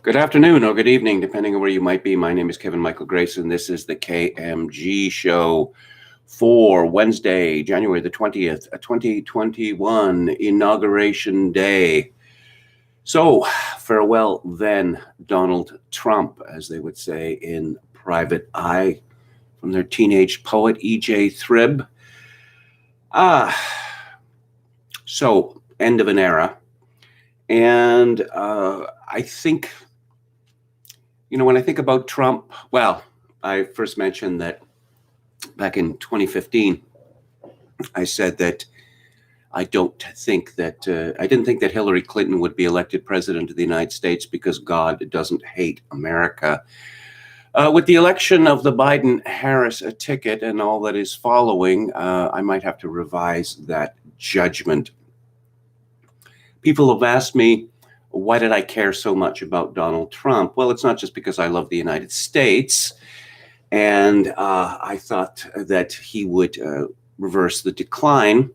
Good afternoon or good evening, depending on where you might be. My name is Kevin Michael Grayson. This is the KMG Show for Wednesday, January the 20th, 2021, Inauguration Day. So, farewell then, Donald Trump, as they would say in Private Eye, from their teenage poet, E.J. Thrib. So, end of an era. And I think, when I think about Trump, well, I first mentioned that back in 2015, I said that I didn't think that Hillary Clinton would be elected president of the United States because God doesn't hate America. With the election of the Biden-Harris ticket and all that is following, I might have to revise that judgment. People have asked me, why did I care so much about Donald Trump? Well, it's not just because I love the United States, and I thought that he would reverse the decline,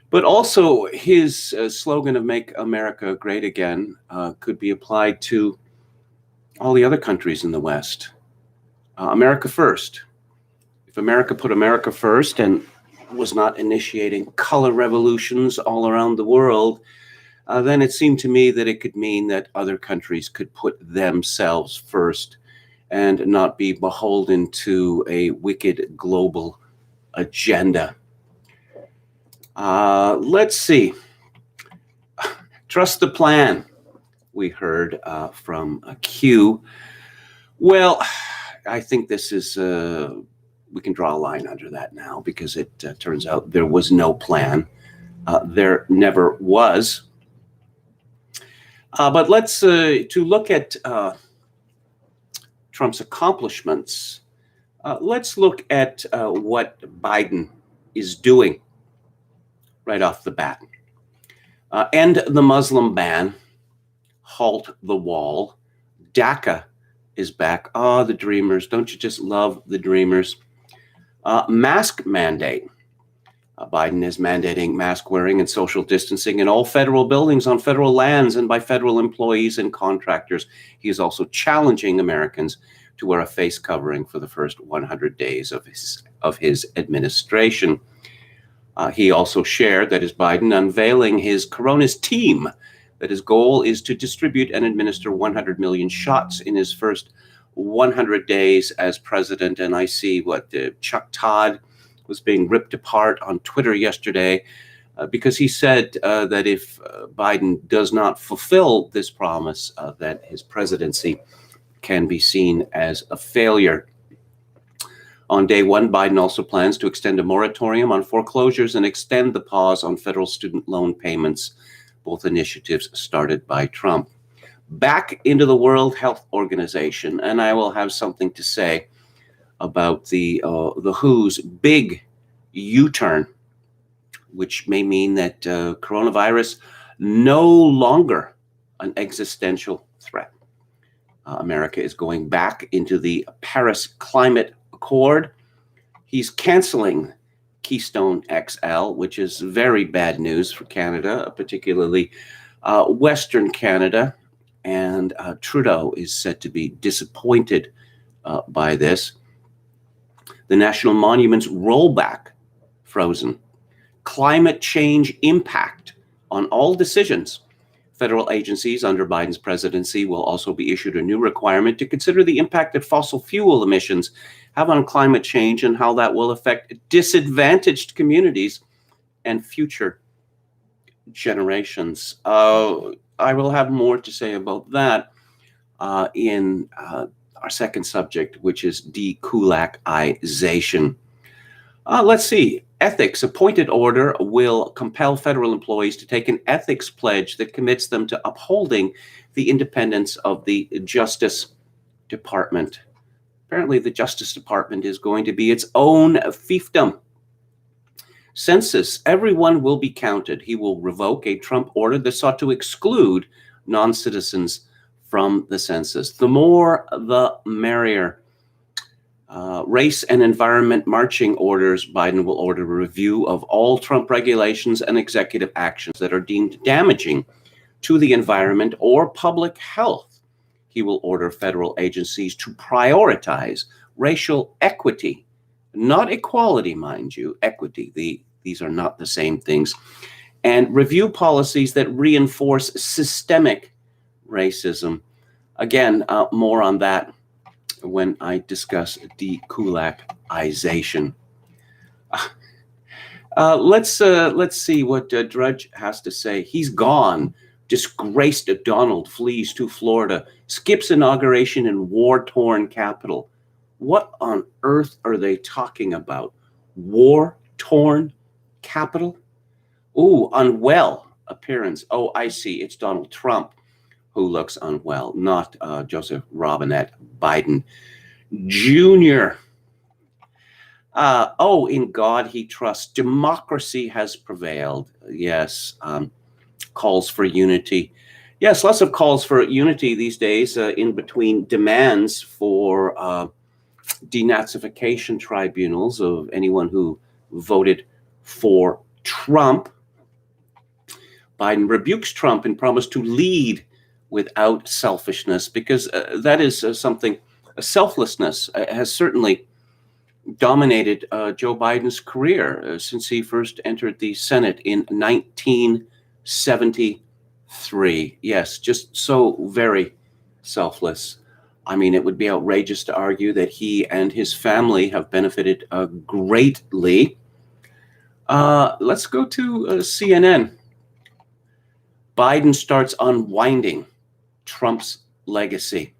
but also his slogan of Make America Great Again could be applied to all the other countries in the West. America first. If America put America first and was not initiating color revolutions all around the world, then it seemed to me that it could mean that other countries could put themselves first and not be beholden to a wicked global agenda. Let's see. Trust the plan, we heard from Q. Well, I think this is, we can draw a line under that now because it turns out there was no plan. There never was. But let's, to look at Trump's accomplishments, let's look at what Biden is doing right off the bat. End the Muslim ban, halt the wall. DACA is back. Ah, the dreamers. Don't you just love the dreamers? Mask mandate. Biden is mandating mask wearing and social distancing in all federal buildings on federal lands and by federal employees and contractors. He is also challenging Americans to wear a face covering for the first 100 days of his administration. He also shared that is Biden unveiling his Corona's team, that his goal is to distribute and administer 100 million shots in his first 100 days as president. And I see Chuck Todd was being ripped apart on Twitter yesterday because he said that if Biden does not fulfill this promise, that his presidency can be seen as a failure. On day one, Biden also plans to extend a moratorium on foreclosures and extend the pause on federal student loan payments, both initiatives started by Trump. Back into the World Health Organization, and I will have something to say about the WHO's big U-turn, which may mean that coronavirus no longer an existential threat. America is going back into the Paris Climate Accord. He's canceling Keystone XL, which is very bad news for Canada, particularly Western Canada. And Trudeau is said to be disappointed by this. The National Monuments rollback frozen. Climate change impact on all decisions. Federal agencies under Biden's presidency will also be issued a new requirement to consider the impact that fossil fuel emissions have on climate change and how that will affect disadvantaged communities and future generations. I will have more to say about that in our second subject, which is dekulakization. Let's see. Ethics. A pointed order will compel federal employees to take an ethics pledge that commits them to upholding the independence of the Justice Department. Apparently, the Justice Department is going to be its own fiefdom. Census. Everyone will be counted. He will revoke a Trump order that sought to exclude non-citizens from the census. The more, the merrier. Race and environment marching orders. Biden will order a review of all Trump regulations and executive actions that are deemed damaging to the environment or public health. he will order federal agencies to prioritize racial equity, not equality, mind you, equity. These are not the same things. And review policies that reinforce systemic racism. Again, more on that when I discuss dekulakization. Let's see what Drudge has to say. He's gone. Disgraced Donald flees to Florida, skips inauguration in war-torn capital. What on earth are they talking about? War-torn capital? Ooh, unwell appearance. Oh, I see. It's Donald Trump who looks unwell, not Joseph Robinette Biden Jr. Oh, in God he trusts. Democracy has prevailed. Yes. Calls for unity. Yes, lots of calls for unity these days in between demands for denazification tribunals of anyone who voted for Trump. Biden rebukes Trump and promised to lead without selfishness, because that is something, selflessness has certainly dominated Joe Biden's career since he first entered the Senate in 1973. Yes, just so very selfless. I mean, it would be outrageous to argue that he and his family have benefited greatly. Let's go to CNN. Biden starts unwinding Trump's legacy.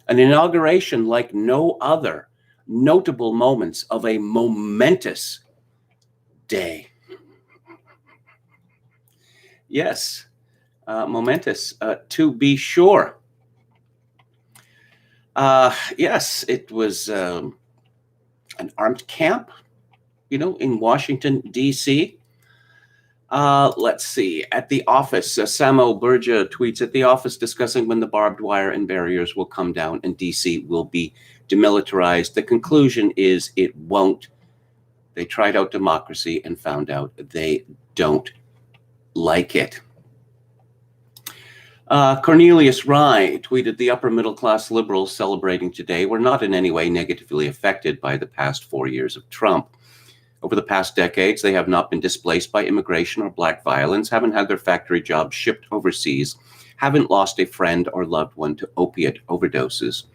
An inauguration like no other. Notable moments of a momentous day. Yes, momentous, to be sure. Yes, it was an armed camp, in Washington, D.C. Let's see. At the office, Samo Burja tweets, at the office discussing when the barbed wire and barriers will come down and D.C. will be demilitarized. The conclusion is it won't. They tried out democracy and found out they don't like it. Cornelius Rye tweeted, the upper middle class liberals celebrating today were not in any way negatively affected by the past 4 years of Trump. Over the past decades, they have not been displaced by immigration or black violence, haven't had their factory jobs shipped overseas, haven't lost a friend or loved one to opiate overdoses.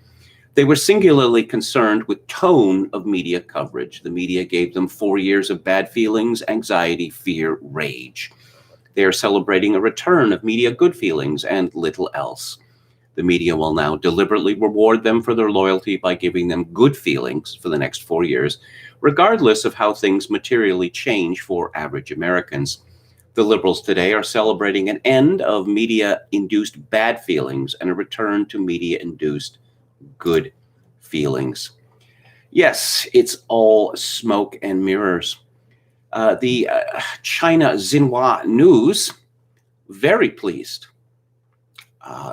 They were singularly concerned with tone of media coverage. The media gave them 4 years of bad feelings, anxiety, fear, rage. They are celebrating a return of media good feelings and little else. The media will now deliberately reward them for their loyalty by giving them good feelings for the next 4 years, regardless of how things materially change for average Americans. The liberals today are celebrating an end of media-induced bad feelings and a return to media-induced good feelings. Yes, it's all smoke and mirrors. The China Xinhua News, very pleased.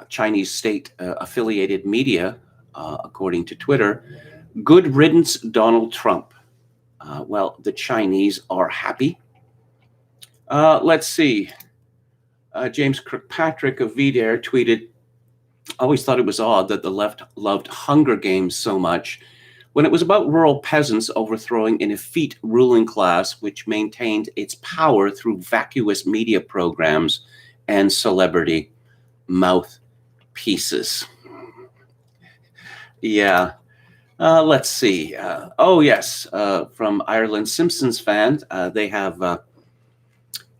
Chinese state-affiliated media, according to Twitter, good riddance Donald Trump. Well, the Chinese are happy. Let's see. James Kirkpatrick of VDare tweeted, always thought it was odd that the left loved Hunger Games so much when it was about rural peasants overthrowing an effete ruling class which maintained its power through vacuous media programs and celebrity mouthpieces. Yeah. Let's see. Oh, yes. From Ireland Simpsons fans, they have a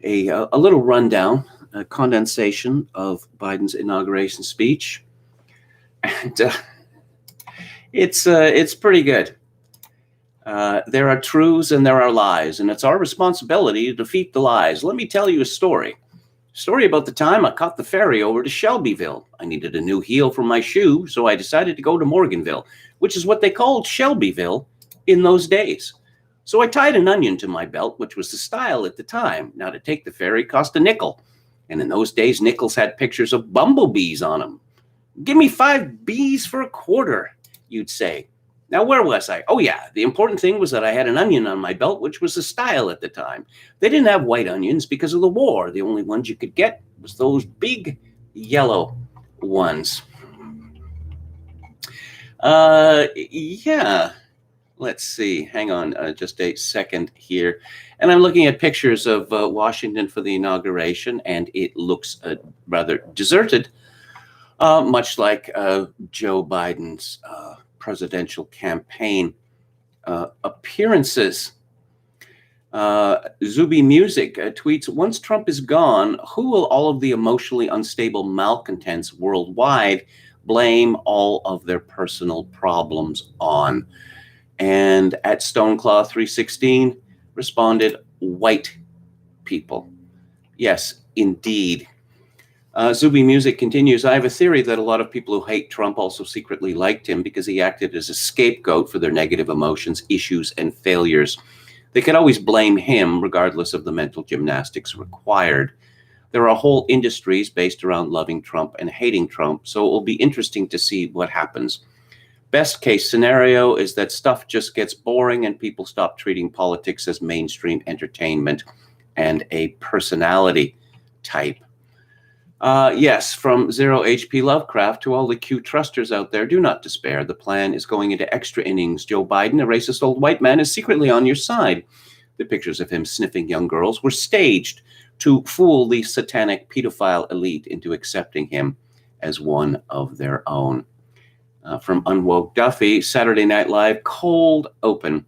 little rundown, a condensation of Biden's inauguration speech. And it's pretty good. There are truths and there are lies, and it's our responsibility to defeat the lies. Let me tell you a story. Story about the time I caught the ferry over to Shelbyville. I needed a new heel for my shoe, so I decided to go to Morganville, which is what they called Shelbyville in those days. So I tied an onion to my belt, which was the style at the time. Now, to take the ferry cost a nickel. And in those days, nickels had pictures of bumblebees on them. Give me 5 bees for a quarter, you'd say. Now, where was I? Oh, yeah, the important thing was that I had an onion on my belt, which was the style at the time. They didn't have white onions because of the war. The only ones you could get was those big yellow ones. Yeah. Let's see. Hang on just a second here. And I'm looking at pictures of Washington for the inauguration, and it looks rather deserted, much like Joe Biden's presidential campaign appearances. Zuby Music tweets, once Trump is gone, who will all of the emotionally unstable malcontents worldwide blame all of their personal problems on? And at Stoneclaw 316 responded, white people. Yes, indeed. Zuby Music continues, I have a theory that a lot of people who hate Trump also secretly liked him because he acted as a scapegoat for their negative emotions, issues, and failures. They could always blame him regardless of the mental gymnastics required. There are whole industries based around loving Trump and hating Trump, so it will be interesting to see what happens. Best case scenario is that stuff just gets boring and people stop treating politics as mainstream entertainment and a personality type. Yes, from Zero HP Lovecraft to all the Q trusters out there, do not despair. The plan is going into extra innings. Joe Biden, a racist old white man, is secretly on your side. The pictures of him sniffing young girls were staged to fool the satanic pedophile elite into accepting him as one of their own. From Unwoke Duffy, Saturday Night Live, cold open.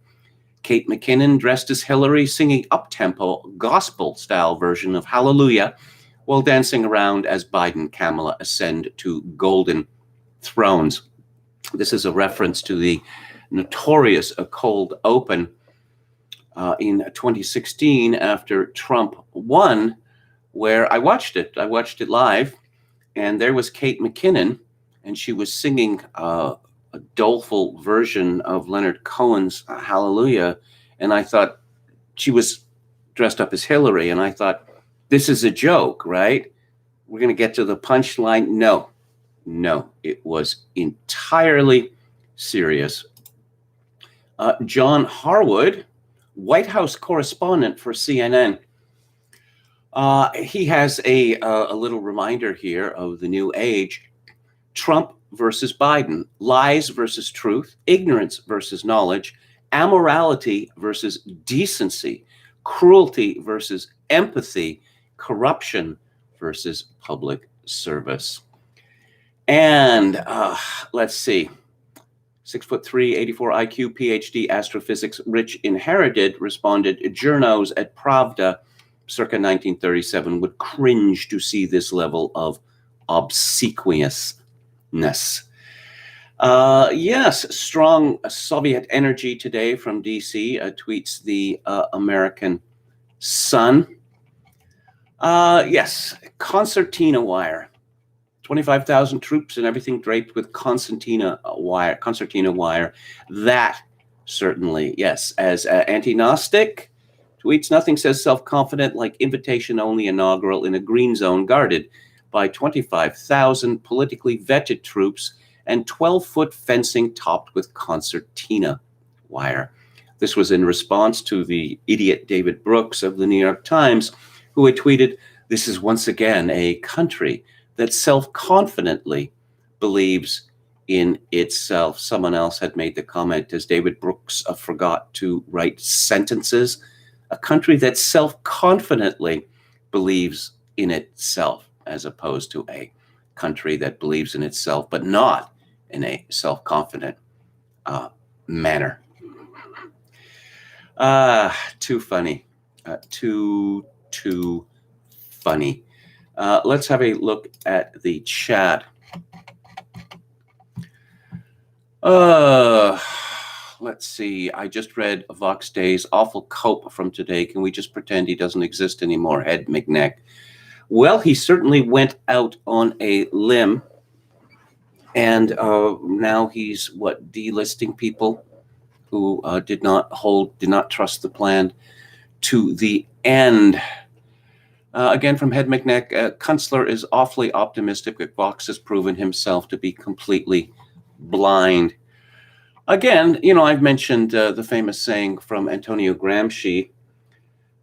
Kate McKinnon dressed as Hillary singing up-tempo gospel-style version of Hallelujah while dancing around as Biden Kamala ascend to golden thrones. This is a reference to the notorious cold open in 2016 after Trump won, where I watched it. I watched it live, and there was Kate McKinnon, and she was singing a doleful version of Leonard Cohen's Hallelujah, and I thought she was dressed up as Hillary, and I thought, this is a joke, right? We're going to get to the punchline. No, it was entirely serious. John Harwood, White House correspondent for CNN. He has a little reminder here of the new age. Trump versus Biden, lies versus truth, ignorance versus knowledge, amorality versus decency, cruelty versus empathy, corruption versus public service. And let's see. 6'3", 84 IQ, PhD, astrophysics, Rich Inherited responded, journos at Pravda circa 1937 would cringe to see this level of obsequiousness. Yes, strong Soviet energy today from DC, tweets the American Sun. Yes, concertina wire. 25,000 troops and everything draped with concertina wire. That certainly, yes. As anti-Gnostic tweets, nothing says self-confident like invitation-only inaugural in a green zone guarded by 25,000 politically vetted troops and 12-foot fencing topped with concertina wire. This was in response to the idiot David Brooks of the New York Times, who had tweeted, this is once again a country that self-confidently believes in itself. Someone else had made the comment, as David Brooks forgot to write sentences, a country that self-confidently believes in itself, as opposed to a country that believes in itself, but not in a self-confident manner. Too funny. Too funny. Let's have a look at the chat. Let's see. I just read Vox Day's awful cope from today. Can we just pretend he doesn't exist anymore? Ed McNeck. Well, he certainly went out on a limb, and now he's delisting people who did not trust the plan to the end. Again, from Ed McNeck, Kunstler is awfully optimistic that Vox has proven himself to be completely blind. Again, I've mentioned the famous saying from Antonio Gramsci,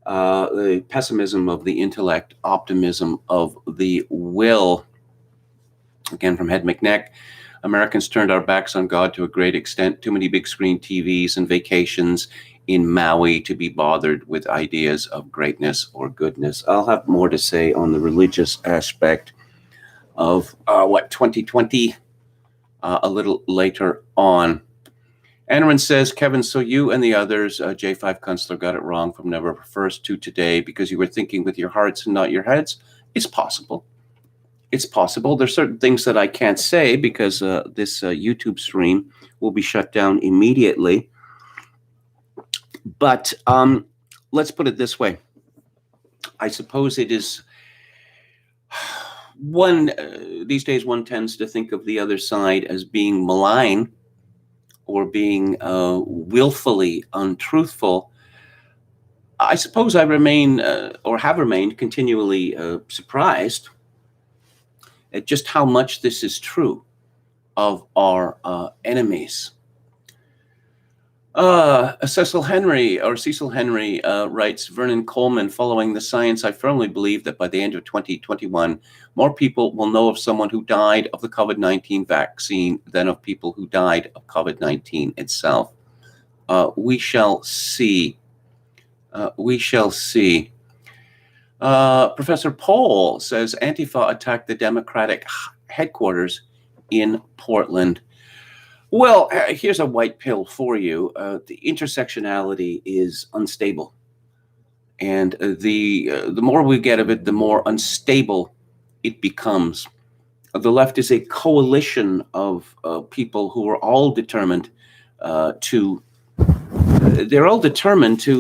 the pessimism of the intellect, optimism of the will. Again, from Ed McNeck, Americans turned our backs on God to a great extent. Too many big screen TVs and vacations in Maui to be bothered with ideas of greatness or goodness. I'll have more to say on the religious aspect of 2020 a little later on. Anarin says, Kevin, so you and the others, J5 Kunstler, got it wrong from November 1st to today because you were thinking with your hearts and not your heads? It's possible. It's possible. There's certain things that I can't say because this YouTube stream will be shut down immediately. But let's put it this way. I suppose it is these days one tends to think of the other side as being malign or being willfully untruthful. I suppose I remain or have remained continually surprised at just how much this is true of our enemies. Cecil Henry writes, Vernon Coleman, following the science, I firmly believe that by the end of 2021, more people will know of someone who died of the COVID-19 vaccine than of people who died of COVID-19 itself. We shall see. We shall see. Professor Paul says Antifa attacked the Democratic headquarters in Portland. Well, here's a white pill for you. The intersectionality is unstable. And the more we get of it, the more unstable it becomes. The left is a coalition of people who are all determined to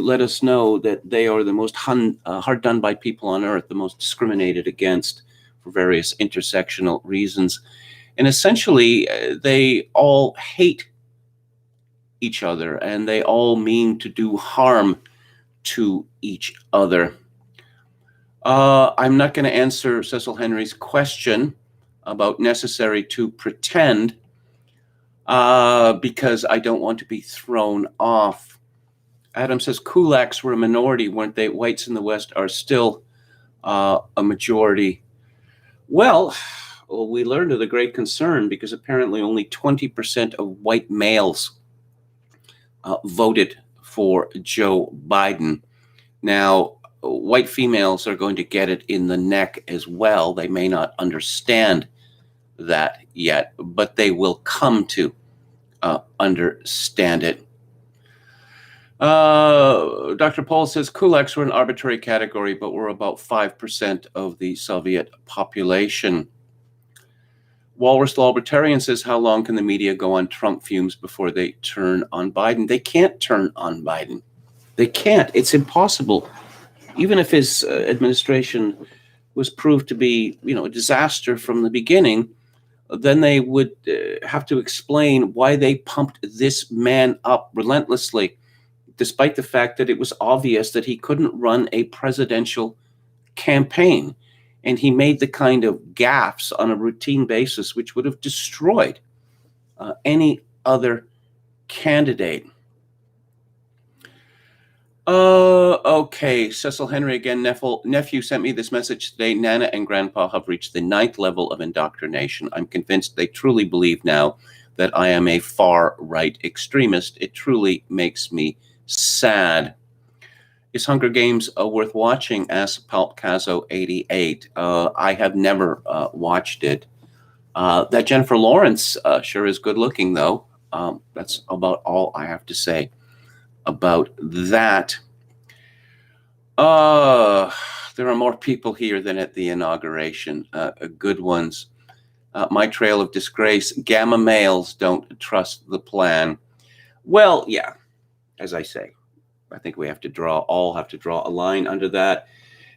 let us know that they are the most hard done by people on earth, the most discriminated against for various intersectional reasons. And essentially, they all hate each other and they all mean to do harm to each other. I'm not going to answer Cecil Henry's question about necessary to pretend because I don't want to be thrown off. Adam says kulaks were a minority, weren't they? Whites in the West are still a majority. Well, we learned of the great concern because apparently only 20% of white males voted for Joe Biden. Now, white females are going to get it in the neck as well. They may not understand that yet, but they will come to understand it. Dr. Paul says kulaks were an arbitrary category, but were about 5% of the Soviet population. Walrus the Libertarian says, how long can the media go on Trump fumes before they turn on Biden? They can't turn on Biden. They can't. It's impossible. Even if his administration was proved to be, a disaster from the beginning, then they would have to explain why they pumped this man up relentlessly, despite the fact that it was obvious that he couldn't run a presidential campaign. And he made the kind of gaffes on a routine basis which would have destroyed any other candidate. Okay, Cecil Henry again. Nephew sent me this message today. Nana and Grandpa have reached the 9th level of indoctrination. I'm convinced they truly believe now that I am a far-right extremist. It truly makes me sad. Is Hunger Games worth watching? Asks Palpcazo88. I have never watched it. That Jennifer Lawrence sure is good looking, though. That's about all I have to say about that. There are more people here than at the inauguration. Good ones. My trail of disgrace. Gamma males don't trust the plan. Well, yeah, as I say. I think we all have to draw a line under that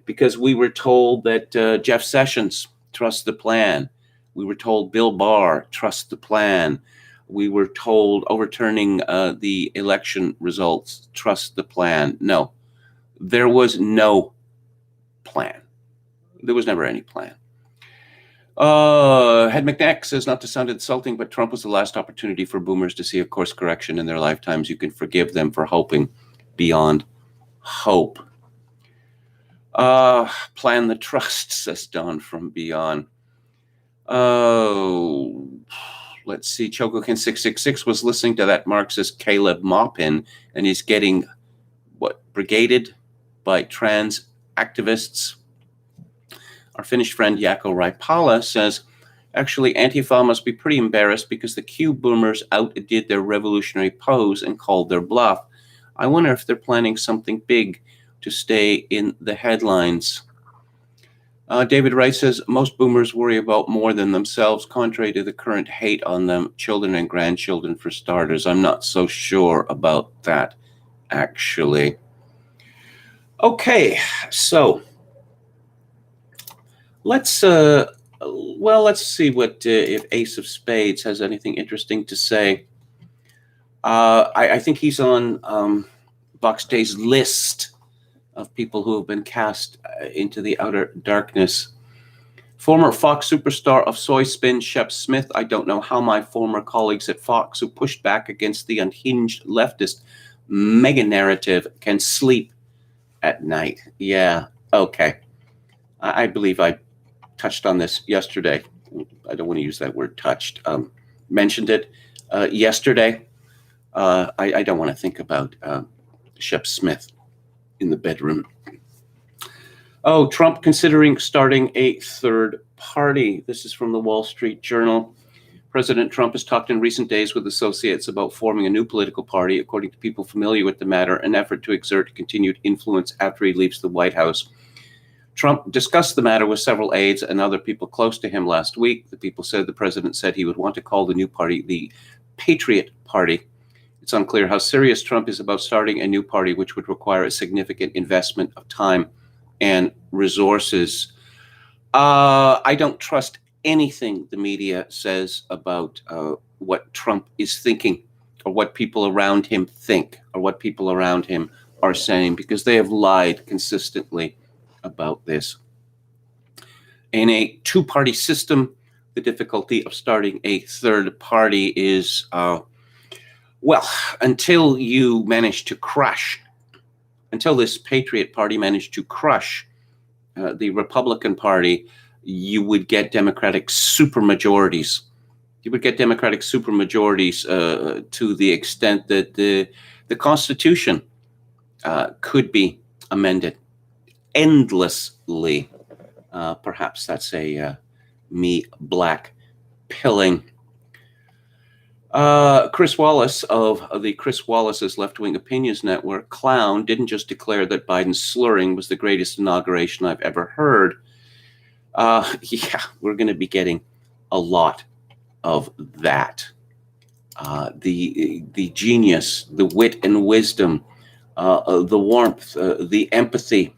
because we were told that Jeff Sessions trusts the plan. We were told Bill Barr trusts the plan. We were told overturning the election results, trust the plan. No, there was no plan. There was never any plan. Head McNack says, not to sound insulting, but Trump was the last opportunity for boomers to see a course correction in their lifetimes. You can forgive them for hoping beyond hope. Plan the trust, says Don from Beyond. Oh, let's see, Chogokin666 was listening to that Marxist Caleb Maupin, and he's getting, brigaded by trans activists. Our Finnish friend Jaakko Raipala says, actually, Antifa must be pretty embarrassed because the Q boomers outdid their revolutionary pose and called their bluff. I wonder if they're planning something big to stay in the headlines. David Wright says, most boomers worry about more than themselves, contrary to the current hate on them, children and grandchildren for starters. I'm not so sure about that, actually. Okay, so let's see what if Ace of Spades has anything interesting to say. I think he's on Vox Day's list of people who have been cast into the outer darkness. Former Fox superstar of soy spin, Shep Smith. I don't know how my former colleagues at Fox who pushed back against the unhinged leftist mega narrative can sleep at night. Yeah, okay. I believe I touched on this yesterday. I don't want to use that word touched. Mentioned it yesterday. I don't want to think about Shep Smith in the bedroom. Oh, Trump considering starting a third party. This is from the Wall Street Journal. President Trump has talked in recent days with associates about forming a new political party, according to people familiar with the matter, an effort to exert continued influence after he leaves the White House. Trump discussed the matter with several aides and other people close to him last week. The people said the president said he would want to call the new party the Patriot Party. It's unclear how serious Trump is about starting a new party, which would require a significant investment of time and resources. I don't trust anything the media says about what Trump is thinking or what people around him think or what people around him are saying, because they have lied consistently about this. In a two-party system, the difficulty of starting a third party is, until this Patriot Party managed to crush the Republican Party, you would get Democratic supermajorities. You would get Democratic supermajorities to the extent that the Constitution could be amended endlessly. Perhaps that's me black pilling. Chris Wallace of the Chris Wallace's Left-Wing Opinions Network, Clown, didn't just declare that Biden's slurring was the greatest inauguration I've ever heard. Yeah, we're going to be getting a lot of that. The genius, the wit and wisdom, the warmth, the empathy,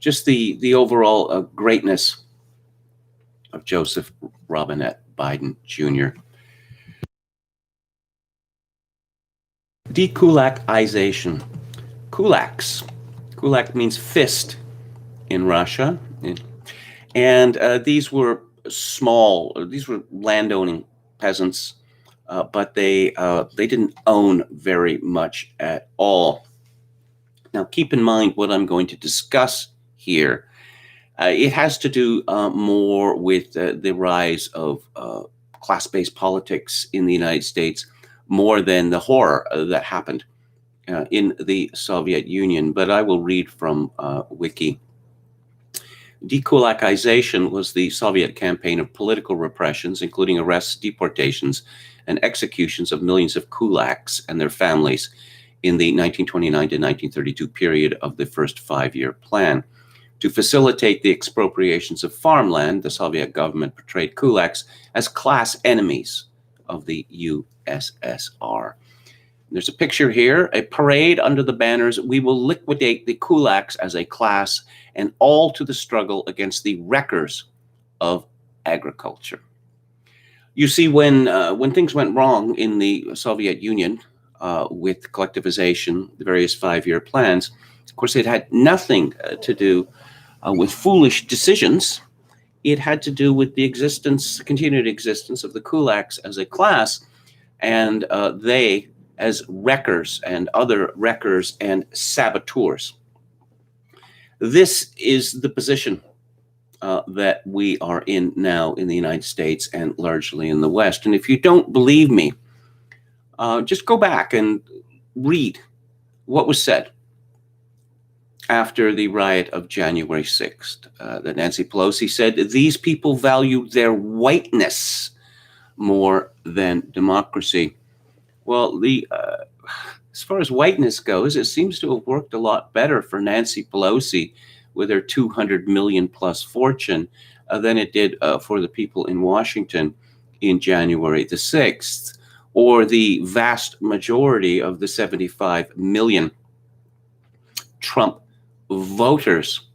just the overall greatness of Joseph Robinette Biden Jr. Dekulakization. Kulaks. Kulak means fist in Russia. And these were landowning peasants, but they didn't own very much at all. Now, keep in mind what I'm going to discuss here. It has to do more with the rise of class-based politics in the United States, more than the horror that happened in the Soviet Union. But I will read from Wiki. Dekulakization was the Soviet campaign of political repressions, including arrests, deportations, and executions of millions of kulaks and their families in the 1929 to 1932 period of the first five-year plan. To facilitate the expropriations of farmland, the Soviet government portrayed kulaks as class enemies of the USSR. There's a picture here, a parade under the banners, "We will liquidate the kulaks as a class, and all to the struggle against the wreckers of agriculture." You see, when things went wrong in the Soviet Union with collectivization, the various five-year plans, of course, it had nothing to do with foolish decisions. It had to do with the continued existence of the kulaks as a class, and they as wreckers and other wreckers and saboteurs. This is the position that we are in now in the United States and largely in the West. And if you don't believe me, just go back and read what was said after the riot of January 6th. That Nancy Pelosi said these people value their whiteness more than democracy. Well, as far as whiteness goes, it seems to have worked a lot better for Nancy Pelosi with her 200 million plus fortune than it did for the people in Washington in January the 6th, or the vast majority of the 75 million Trump voters.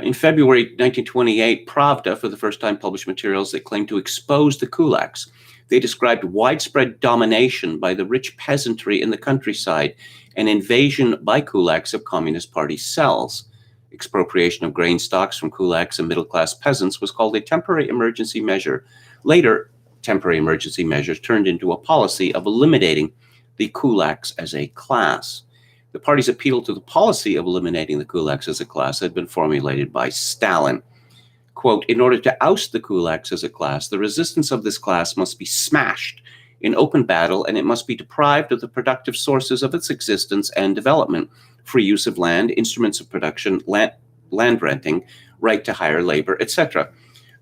In February 1928, Pravda, for the first time, published materials that claimed to expose the kulaks. They described widespread domination by the rich peasantry in the countryside and invasion by kulaks of Communist Party cells. Expropriation of grain stocks from kulaks and middle-class peasants was called a temporary emergency measure. Later, temporary emergency measures turned into a policy of eliminating the kulaks as a class. The party's appeal to the policy of eliminating the kulaks as a class had been formulated by Stalin. Quote, in order to oust the kulaks as a class, the resistance of this class must be smashed in open battle, and it must be deprived of the productive sources of its existence and development: free use of land, instruments of production, land renting, right to hire labor, etc.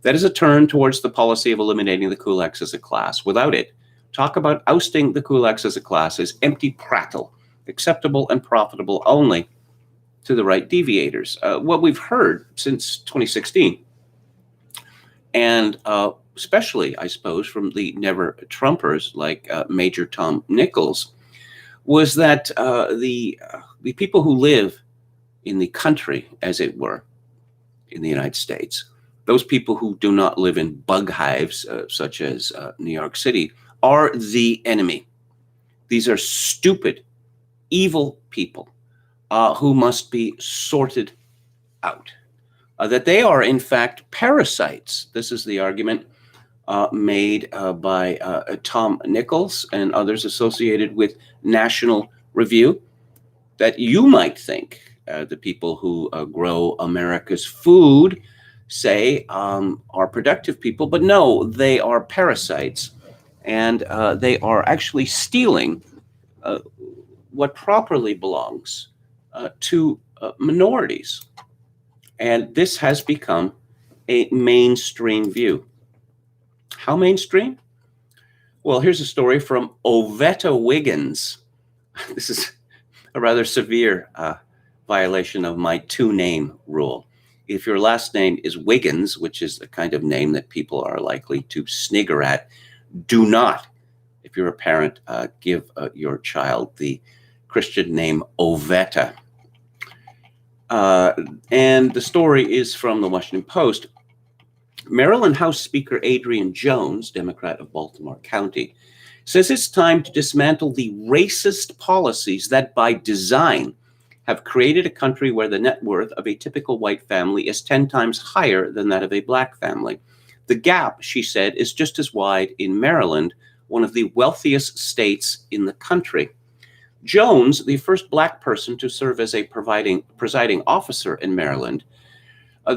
That is a turn towards the policy of eliminating the kulaks as a class. Without it, talk about ousting the kulaks as a class is empty prattle, acceptable and profitable only to the right deviators. What we've heard since 2016, and especially, I suppose, from the never-Trumpers like Major Tom Nichols, was that the people who live in the country, as it were, in the United States, those people who do not live in bug hives, such as New York City, are the enemy. These are stupid, evil people who must be sorted out. That they are, in fact, parasites. This is the argument made by Tom Nichols and others associated with National Review, that you might think the people who grow America's food, say, are productive people, but no, they are parasites, and they are actually stealing what properly belongs to minorities. And this has become a mainstream view. How mainstream? Well, here's a story from Ovetta Wiggins. This is a rather severe violation of my two-name rule. If your last name is Wiggins, which is the kind of name that people are likely to snigger at, do not, if you're a parent, give your child the Christian name Ovetta. And the story is from the Washington Post. Maryland House Speaker Adrian Jones, Democrat of Baltimore County, says it's time to dismantle the racist policies that by design have created a country where the net worth of a typical white family is 10 times higher than that of a black family. The gap, she said, is just as wide in Maryland, one of the wealthiest states in the country. Jones, the first black person to serve as a presiding officer in Maryland,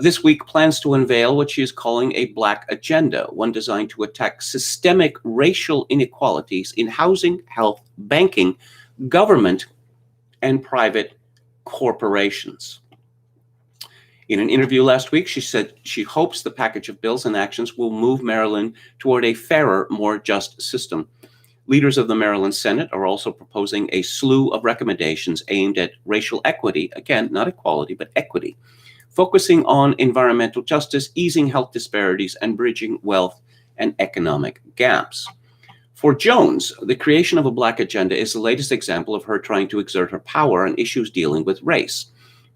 this week plans to unveil what she is calling a black agenda, one designed to attack systemic racial inequalities in housing, health, banking, government, and private corporations. In an interview last week, she said she hopes the package of bills and actions will move Maryland toward a fairer, more just system. Leaders of the Maryland Senate are also proposing a slew of recommendations aimed at racial equity, again, not equality, but equity, focusing on environmental justice, easing health disparities, and bridging wealth and economic gaps. For Jones, the creation of a black agenda is the latest example of her trying to exert her power on issues dealing with race.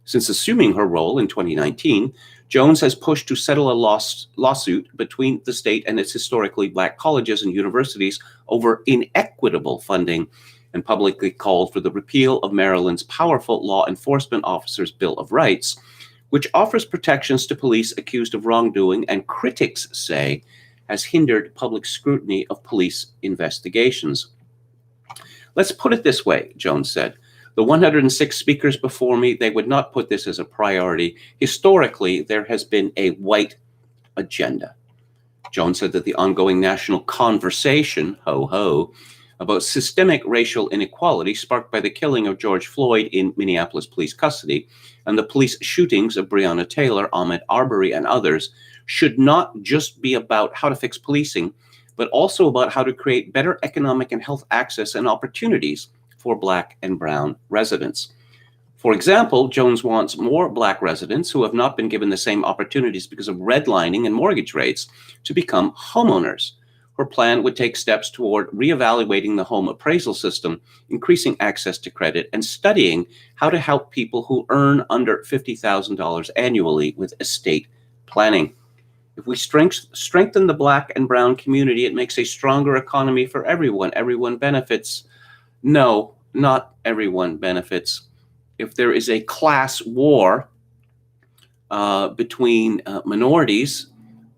Since assuming her role in 2019, Jones has pushed to settle a lawsuit between the state and its historically black colleges and universities over inequitable funding, and publicly called for the repeal of Maryland's powerful law enforcement officers' Bill of Rights, which offers protections to police accused of wrongdoing and critics say has hindered public scrutiny of police investigations. Let's put it this way, Jones said. The 106 speakers before me, they would not put this as a priority. Historically, there has been a white agenda. Jones said that the ongoing national conversation, ho-ho, about systemic racial inequality sparked by the killing of George Floyd in Minneapolis police custody and the police shootings of Breonna Taylor, Ahmaud Arbery, and others should not just be about how to fix policing, but also about how to create better economic and health access and opportunities for Black and Brown residents. For example, Jones wants more Black residents who have not been given the same opportunities because of redlining and mortgage rates to become homeowners. Her plan would take steps toward reevaluating the home appraisal system, increasing access to credit, and studying how to help people who earn under $50,000 annually with estate planning. If we strengthen the Black and Brown community, it makes a stronger economy for everyone. Everyone benefits. No, not everyone benefits. If there is a class war between minorities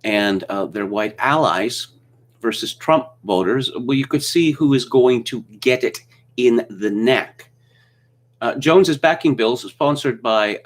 and their white allies versus Trump voters, well, you could see who is going to get it in the neck. Jones's backing bills, sponsored by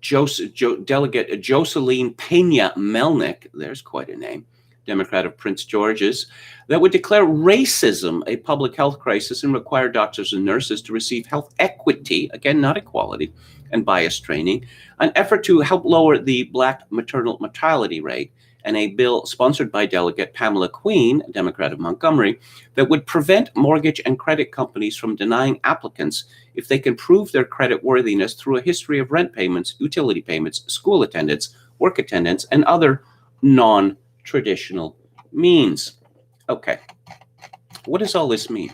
Delegate Jocelyn Pena Melnick, there's quite a name, Democrat of Prince George's, that would declare racism a public health crisis and require doctors and nurses to receive health equity, again, not equality, and bias training, an effort to help lower the Black maternal mortality rate, and a bill sponsored by Delegate Pamela Queen, Democrat of Montgomery, that would prevent mortgage and credit companies from denying applicants if they can prove their credit worthiness through a history of rent payments, utility payments, school attendance, work attendance, and other non-traditional means. Okay, what does all this mean?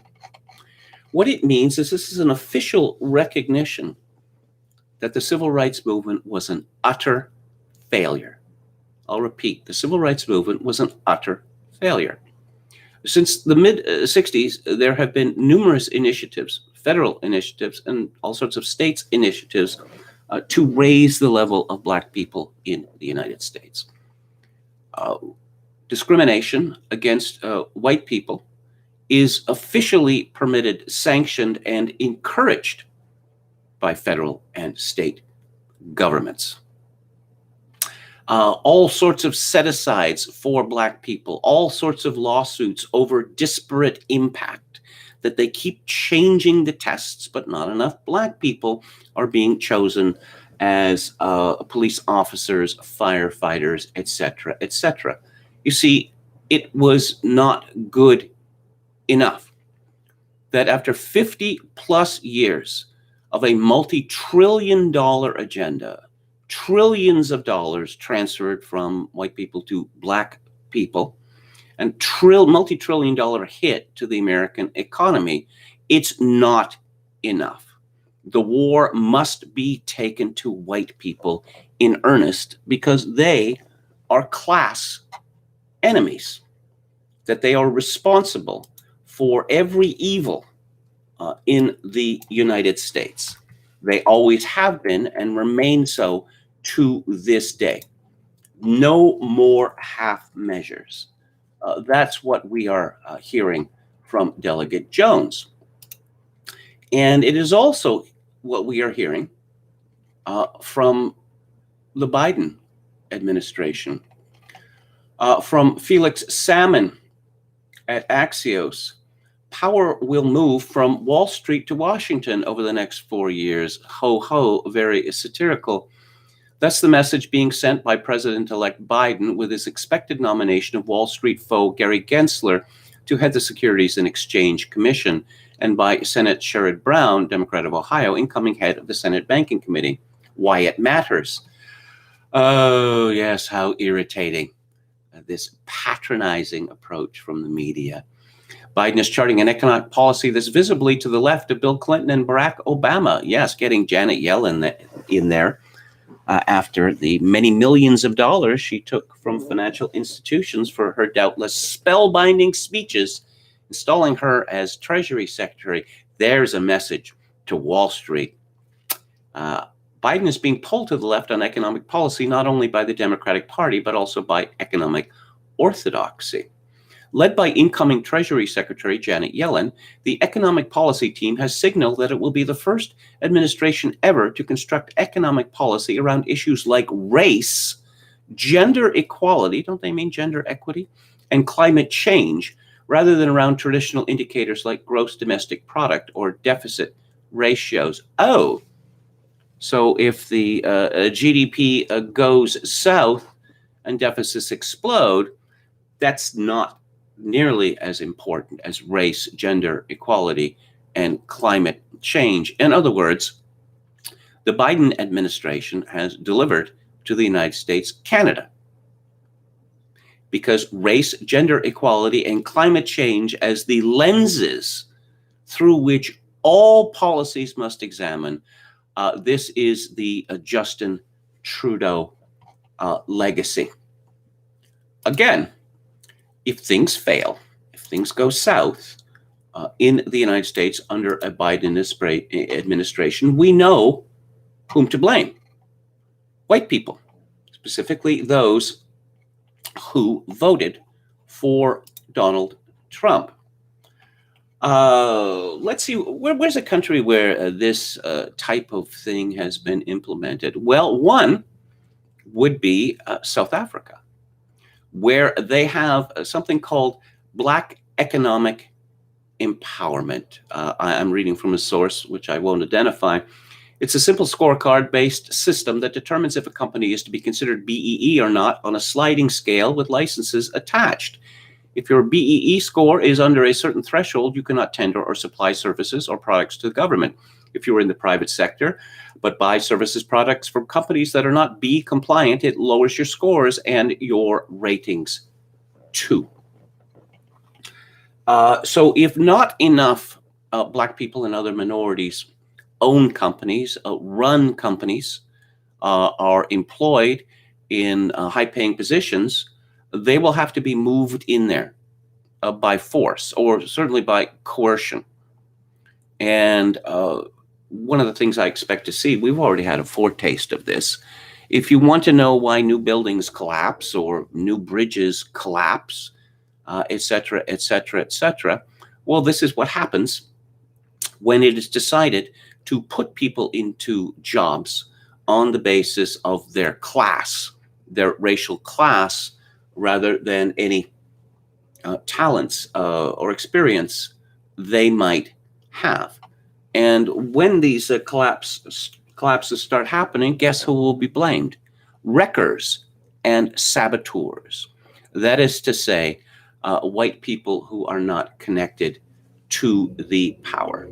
What it means is this is an official recognition that the civil rights movement was an utter failure. I'll repeat, the civil rights movement was an utter failure. Since the mid-60s, there have been numerous initiatives, federal initiatives, and all sorts of states' initiatives to raise the level of Black people in the United States. Discrimination against white people is officially permitted, sanctioned, and encouraged by federal and state governments. All sorts of set-asides for Black people, all sorts of lawsuits over disparate impact, that they keep changing the tests, but not enough Black people are being chosen as police officers, firefighters, etc., etc. You see, it was not good enough that after 50 plus years of a multi-trillion-dollar agenda, trillions of dollars transferred from white people to Black people, and multi-trillion-dollar hit to the American economy, it's not enough. The war must be taken to white people in earnest because they are class enemies, that they are responsible for every evil in the United States. They always have been and remain so to this day. No more half measures. That's what we are hearing from Delegate Jones. And it is also what we are hearing from the Biden administration. From Felix Salmon at Axios, power will move from Wall Street to Washington over the next 4 years. Ho, ho, very satirical. That's the message being sent by President-elect Biden with his expected nomination of Wall Street foe Gary Gensler to head the Securities and Exchange Commission, and by Senate Sherrod Brown, Democrat of Ohio, incoming head of the Senate Banking Committee. Why it matters. Oh, yes, how irritating. This patronizing approach from the media. Biden is charting an economic policy that's visibly to the left of Bill Clinton and Barack Obama. Yes, getting Janet Yellen in there after the many millions of dollars she took from financial institutions for her doubtless spellbinding speeches, installing her as Treasury Secretary. There's a message to Wall Street. Biden is being pulled to the left on economic policy, not only by the Democratic Party, but also by economic orthodoxy. Led by incoming Treasury Secretary Janet Yellen, the economic policy team has signaled that it will be the first administration ever to construct economic policy around issues like race, gender equality, don't they mean gender equity, and climate change, rather than around traditional indicators like gross domestic product or deficit ratios. Oh, so if the GDP goes south and deficits explode, that's not nearly as important as race, gender equality, and climate change. In other words, the Biden administration has delivered to the United States Canada, because race, gender equality, and climate change as the lenses through which all policies must examine. This is the Justin Trudeau legacy. Again, if things fail, if things go south in the United States under a Biden administration, we know whom to blame. White people, specifically those who voted for Donald Trump. Let's see, where's a country where this type of thing has been implemented? Well, one would be South Africa, where they have something called Black Economic Empowerment. I'm reading from a source which I won't identify. It's a simple scorecard-based system that determines if a company is to be considered BEE or not on a sliding scale with licenses attached. If your BEE score is under a certain threshold, you cannot tender or supply services or products to the government. If you are in the private sector, but buy services products from companies that are not B compliant, it lowers your scores and your ratings too. So if not enough Black people and other minorities own companies, run companies, are employed in high-paying positions, they will have to be moved in there by force or certainly by coercion. And one of the things I expect to see, we've already had a foretaste of this. If you want to know why new buildings collapse or new bridges collapse, et cetera, et cetera, et cetera, well, this is what happens when it is decided to put people into jobs on the basis of their class, their racial class, rather than any talents or experience they might have. And when these collapses start happening, guess who will be blamed? Wreckers and saboteurs. That is to say, white people who are not connected to the power.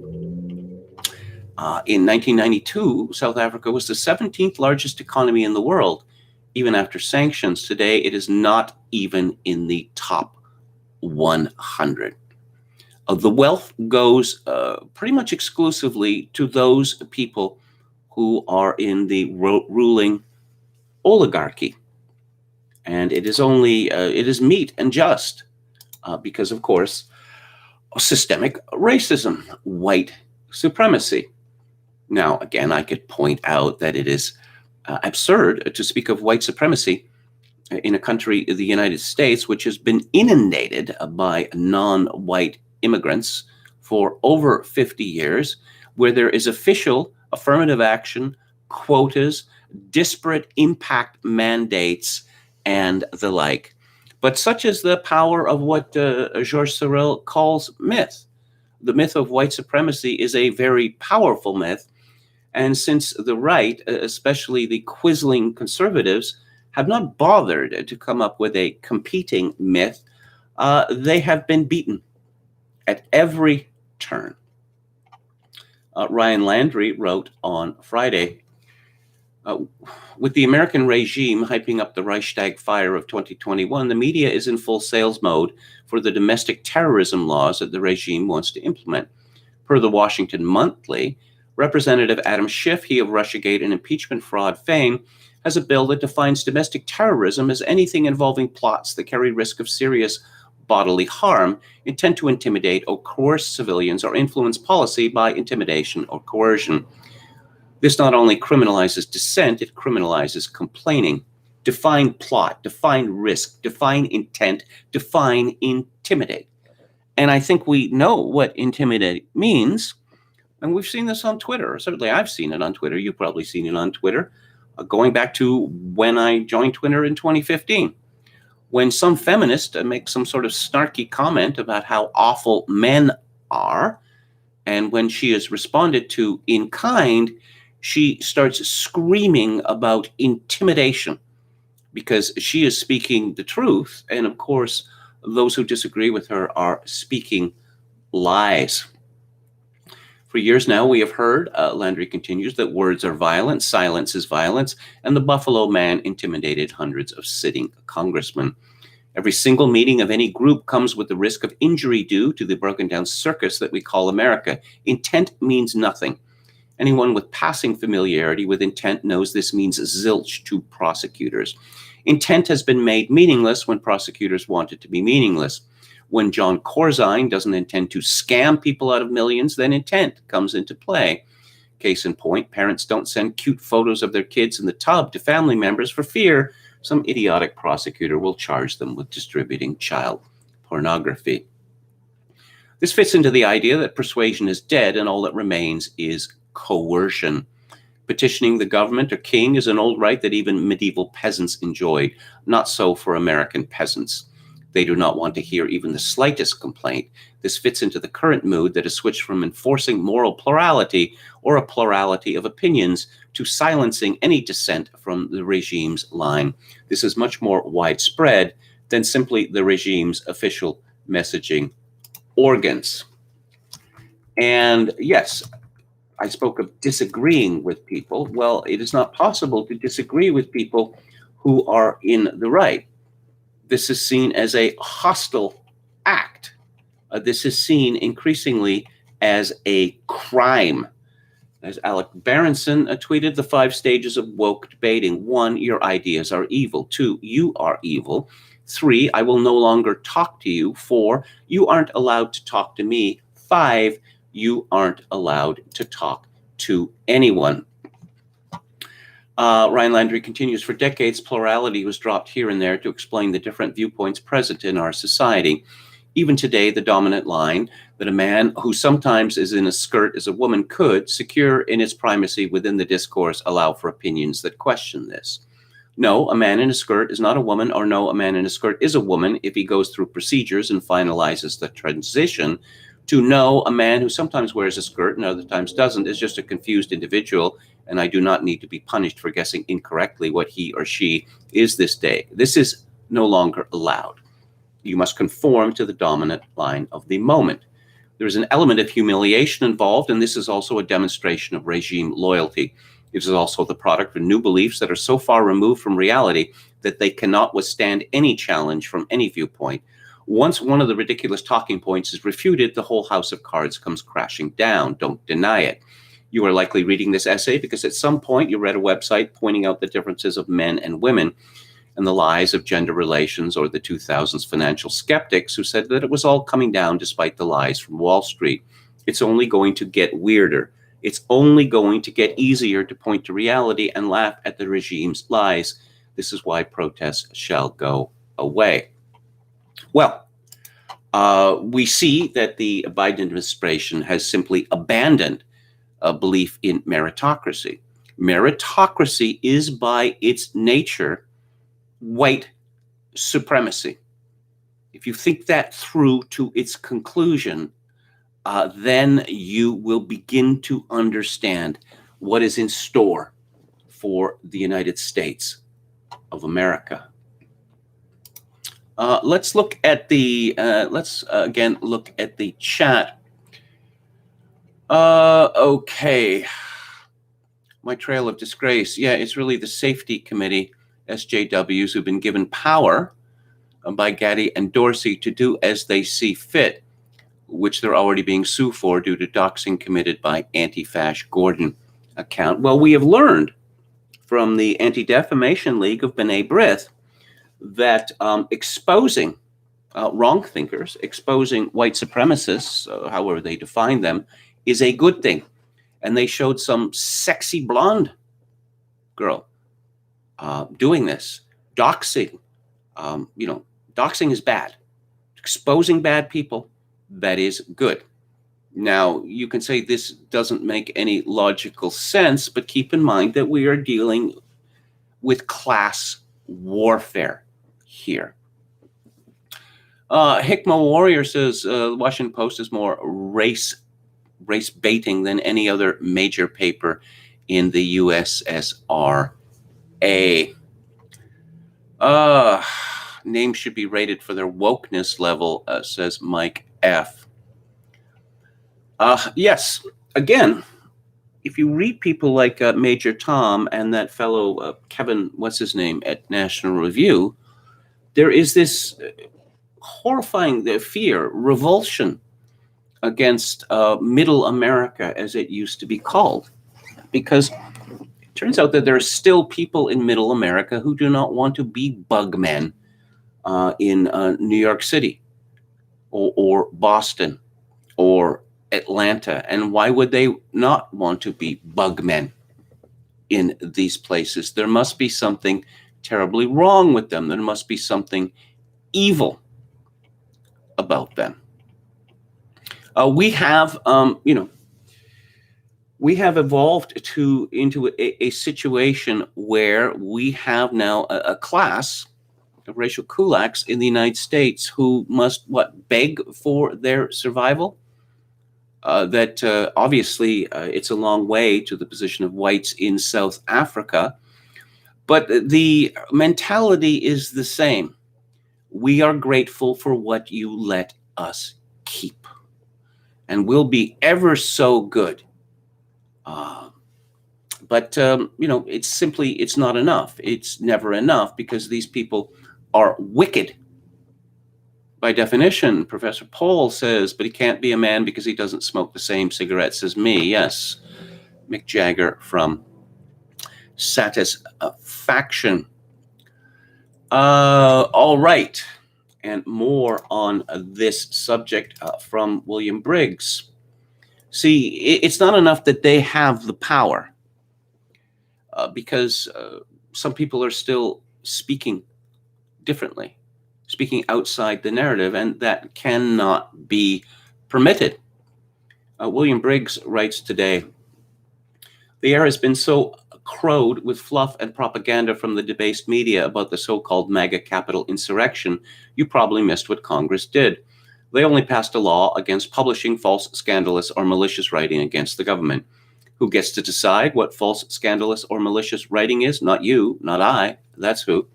In 1992, South Africa was the 17th largest economy in the world. Even after sanctions, today it is not even in the top 100. The wealth goes pretty much exclusively to those people who are in the ruling oligarchy. And it is only, it is meet and just because, of course, systemic racism, white supremacy. Now, again, I could point out that it is absurd to speak of white supremacy in a country, the United States, which has been inundated by non-white immigrants for over 50 years, where there is official affirmative action, quotas, disparate impact mandates, and the like. But such is the power of what Georges Sorel calls myth. The myth of white supremacy is a very powerful myth. And since the right, especially the quisling conservatives, have not bothered to come up with a competing myth, they have been beaten at every turn. Ryan Landry wrote on Friday, with the American regime hyping up the Reichstag fire of 2021, the media is in full sales mode for the domestic terrorism laws that the regime wants to implement. Per the Washington Monthly, Representative Adam Schiff, he of Russiagate and impeachment fraud fame, has a bill that defines domestic terrorism as anything involving plots that carry risk of serious bodily harm, intent to intimidate or coerce civilians, or influence policy by intimidation or coercion. This not only criminalizes dissent, it criminalizes complaining. Define plot, define risk, define intent, define intimidation. intimidate. And I think we know what intimidate means. And we've seen this on Twitter. Certainly I've seen it on Twitter. You've probably seen it on Twitter, going back to when I joined Twitter in 2015. When some feminist makes some sort of snarky comment about how awful men are, and when she is responded to in kind, she starts screaming about intimidation because she is speaking the truth. And of course, those who disagree with her are speaking lies. For years now, we have heard, Landry continues, that words are violent, silence is violence, and the Buffalo Man intimidated hundreds of sitting congressmen. Every single meeting of any group comes with the risk of injury due to the broken down circus that we call America. Intent means nothing. Anyone with passing familiarity with intent knows this means zilch to prosecutors. Intent has been made meaningless when prosecutors want it to be meaningless. When John Corzine doesn't intend to scam people out of millions, then intent comes into play. Case in point, parents don't send cute photos of their kids in the tub to family members for fear some idiotic prosecutor will charge them with distributing child pornography. This fits into the idea that persuasion is dead and all that remains is coercion. Petitioning the government or king is an old right that even medieval peasants enjoyed. Not so for American peasants. They do not want to hear even the slightest complaint. This fits into the current mood that has switched from enforcing moral plurality or a plurality of opinions to silencing any dissent from the regime's line. This is much more widespread than simply the regime's official messaging organs. And yes, I spoke of disagreeing with people. Well, it is not possible to disagree with people who are in the right. This is seen as a hostile act. This is seen increasingly as a crime. As Alec Berenson tweeted, the 5 stages of woke debating. 1, your ideas are evil. 2, you are evil. 3, I will no longer talk to you. 4, you aren't allowed to talk to me. 5, you aren't allowed to talk to anyone. Ryan Landry continues, for decades, plurality was dropped here and there to explain the different viewpoints present in our society. Even today, the dominant line that a man who sometimes is in a skirt as a woman could, secure in its primacy within the discourse, allow for opinions that question this. No, a man in a skirt is not a woman, or no, a man in a skirt is a woman if he goes through procedures and finalizes the transition. To know a man who sometimes wears a skirt and other times doesn't is just a confused individual, and I do not need to be punished for guessing incorrectly what he or she is this day. This is no longer allowed. You must conform to the dominant line of the moment. There is an element of humiliation involved, and this is also a demonstration of regime loyalty. It is also the product of new beliefs that are so far removed from reality that they cannot withstand any challenge from any viewpoint. Once one of the ridiculous talking points is refuted, the whole house of cards comes crashing down. Don't deny it. You are likely reading this essay because at some point you read a website pointing out the differences of men and women and the lies of gender relations, or the 2000s financial skeptics who said that it was all coming down despite the lies from Wall Street. It's only going to get weirder. It's only going to get easier to point to reality and laugh at the regime's lies. This is why protests shall go away. Well, we see that the Biden administration has simply abandoned a belief in meritocracy. Meritocracy is by its nature white supremacy. If you think that through to its conclusion, then you will begin to understand what is in store for the United States of America. Let's look at the, again look at the chat. Okay. My trail of disgrace. Yeah, it's really the safety committee, SJWs, who've been given power by Gaddy and Dorsey to do as they see fit, which they're already being sued for due to doxing committed by Anti-Fash Gordon account. Well, we have learned from the Anti-Defamation League of B'nai B'rith that exposing wrong thinkers, exposing white supremacists, however they define them, is a good thing. And they showed some sexy blonde girl doing this, doxing. Doxing is bad. exposing bad people, that is good. Now, you can say this doesn't make any logical sense, but keep in mind that we are dealing with class warfare here. Hickmo Warrior says the Washington Post is more race baiting than any other major paper in the USSRA. Names should be rated for their wokeness level, says Mike F. Yes, again, if you read people like Major Tom and that fellow Kevin, what's his name, at National Review, there is this horrifying fear, revulsion against middle America, as it used to be called, because it turns out that there are still people in middle America who do not want to be bugmen in New York City or Boston or Atlanta. And why would they not want to be bugmen in these places? There must be something terribly wrong with them. There must be something evil about them. We have evolved into a situation where we have now a class of racial kulaks in the United States who must beg for their survival. Obviously it's a long way to the position of whites in South Africa, but the mentality is the same. We are grateful for what you let us keep, and we'll be ever so good. But it's not enough. It's never enough, because these people are wicked. By definition, Professor Paul says, but he can't be a man because he doesn't smoke the same cigarettes as me. Yes, Mick Jagger from Satisfaction. All right, and more on this subject from William Briggs. See, it's not enough that they have the power, because some people are still speaking differently, speaking outside the narrative, and that cannot be permitted. William Briggs writes today, the air has been so crowed with fluff and propaganda from the debased media about the so-called MAGA capital insurrection, you probably missed what Congress did. They only passed a law against publishing false, scandalous, or malicious writing against the government. Who gets to decide what false, scandalous, or malicious writing is? Not you, not I. That's who.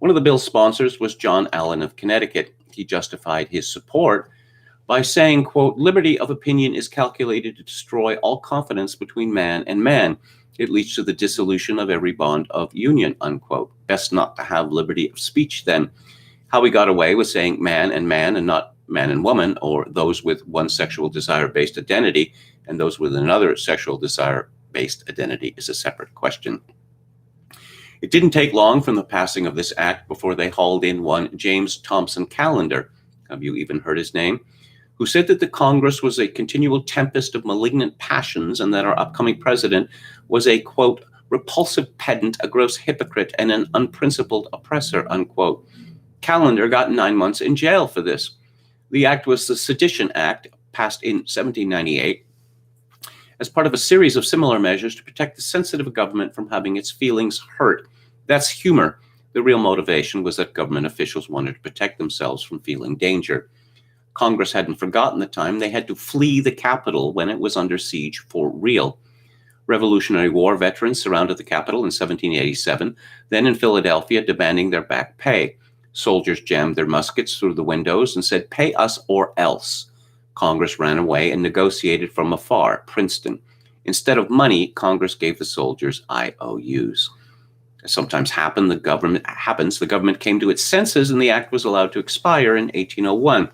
One of the bill's sponsors was John Allen of Connecticut. He justified his support by saying, quote, liberty of opinion is calculated to destroy all confidence between man and man. It leads to the dissolution of every bond of union, unquote. Best not to have liberty of speech then. How we got away with saying man and not man and woman, or those with one sexual desire-based identity and those with another sexual desire-based identity, is a separate question. It didn't take long from the passing of this act before they hauled in one James Thompson Callender, have you even heard his name, who said that the Congress was a continual tempest of malignant passions and that our upcoming president was a, quote, repulsive pedant, a gross hypocrite, and an unprincipled oppressor, unquote. Callender got 9 months in jail for this. The act was the Sedition Act, passed in 1798, as part of a series of similar measures to protect the sensitive government from having its feelings hurt. That's humor. The real motivation was that government officials wanted to protect themselves from feeling danger. Congress hadn't forgotten the time they had to flee the Capitol when it was under siege for real. Revolutionary War veterans surrounded the Capitol in 1787, then in Philadelphia, demanding their back pay. Soldiers jammed their muskets through the windows and said, pay us or else. Congress ran away and negotiated from afar, Princeton. Instead of money, Congress gave the soldiers IOUs. As sometimes the government came to its senses and the act was allowed to expire in 1801.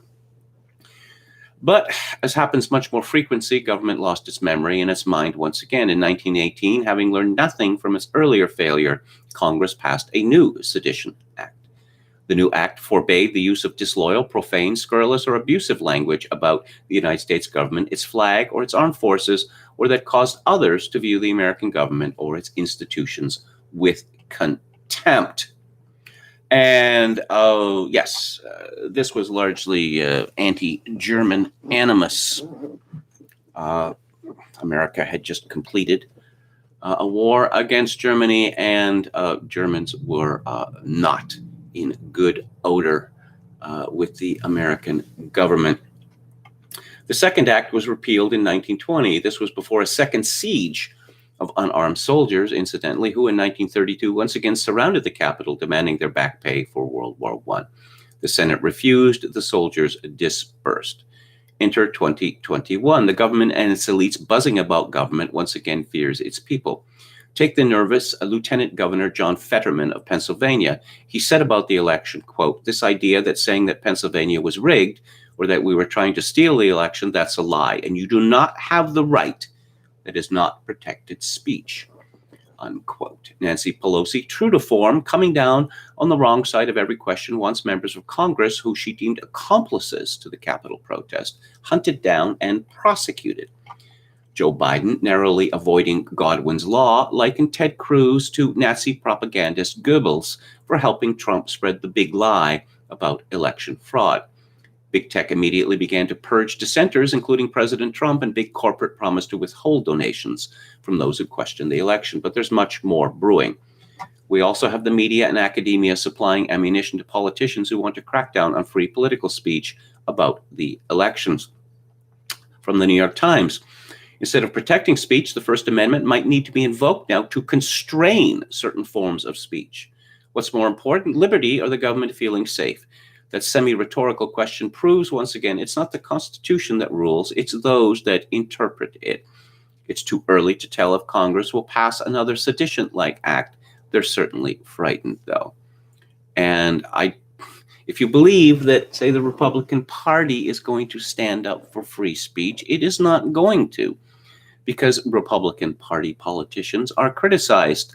But, as happens much more frequently, government lost its memory and its mind once again. In 1918, having learned nothing from its earlier failure, Congress passed a new Sedition Act. The new act forbade the use of disloyal, profane, scurrilous, or abusive language about the United States government, its flag, or its armed forces, or that caused others to view the American government or its institutions with contempt. And yes, this was largely anti-German animus. America had just completed a war against Germany, and Germans were not in good odor with the American government. The Second Act was repealed in 1920. This was before a second siege of unarmed soldiers, incidentally, who in 1932 once again surrounded the Capitol, demanding their back pay for World War I. The Senate refused. The soldiers dispersed. Enter 2021. The government and its elites buzzing about government once again fears its people. Take the nervous Lieutenant Governor John Fetterman of Pennsylvania. He said about the election, quote, "This idea that saying that Pennsylvania was rigged or that we were trying to steal the election, that's a lie. And you do not have the right. That is not protected speech," unquote. Nancy Pelosi, true to form, coming down on the wrong side of every question, wants members of Congress who she deemed accomplices to the Capitol protest hunted down and prosecuted. Joe Biden, narrowly avoiding Godwin's law, likened Ted Cruz to Nazi propagandist Goebbels for helping Trump spread the big lie about election fraud. Big tech immediately began to purge dissenters, including President Trump, and big corporate promised to withhold donations from those who questioned the election. But there's much more brewing. We also have the media and academia supplying ammunition to politicians who want to crack down on free political speech about the elections. From the New York Times, instead of protecting speech, the First Amendment might need to be invoked now to constrain certain forms of speech. What's more important, liberty or the government feeling safe? That semi-rhetorical question proves once again it's not the Constitution that rules, it's those that interpret it. It's too early to tell if Congress will pass another sedition-like act. They're certainly frightened, though. And if you believe that, say, the Republican Party is going to stand up for free speech, it is not going to, because Republican Party politicians are criticized,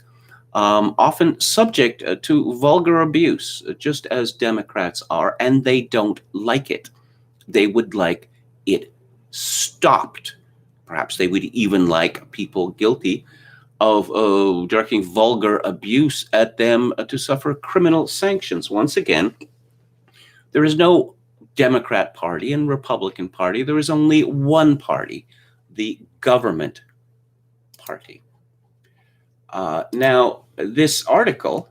often subject to vulgar abuse, just as Democrats are, and they don't like it. They would like it stopped. Perhaps they would even like people guilty of directing vulgar abuse at them to suffer criminal sanctions. Once again, there is no Democrat Party and Republican Party. There is only one party, the government party. Now, this article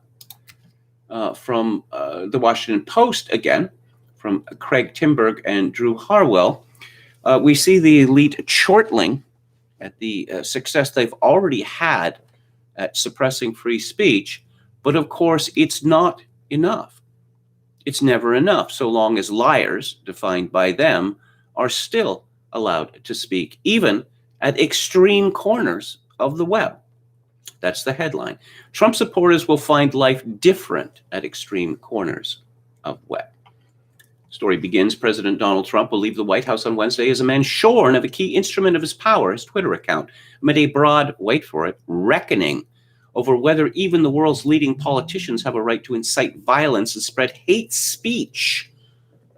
from the Washington Post, again, from Craig Timberg and Drew Harwell, we see the elite chortling at the success they've already had at suppressing free speech. But of course, it's not enough. It's never enough, so long as liars, defined by them, are still allowed to speak, even at extreme corners of the web. That's the headline. Trump supporters will find life different at extreme corners of web. Story begins, President Donald Trump will leave the White House on Wednesday as a man shorn of a key instrument of his power, his Twitter account, amid a broad, wait for it, reckoning over whether even the world's leading politicians have a right to incite violence and spread hate speech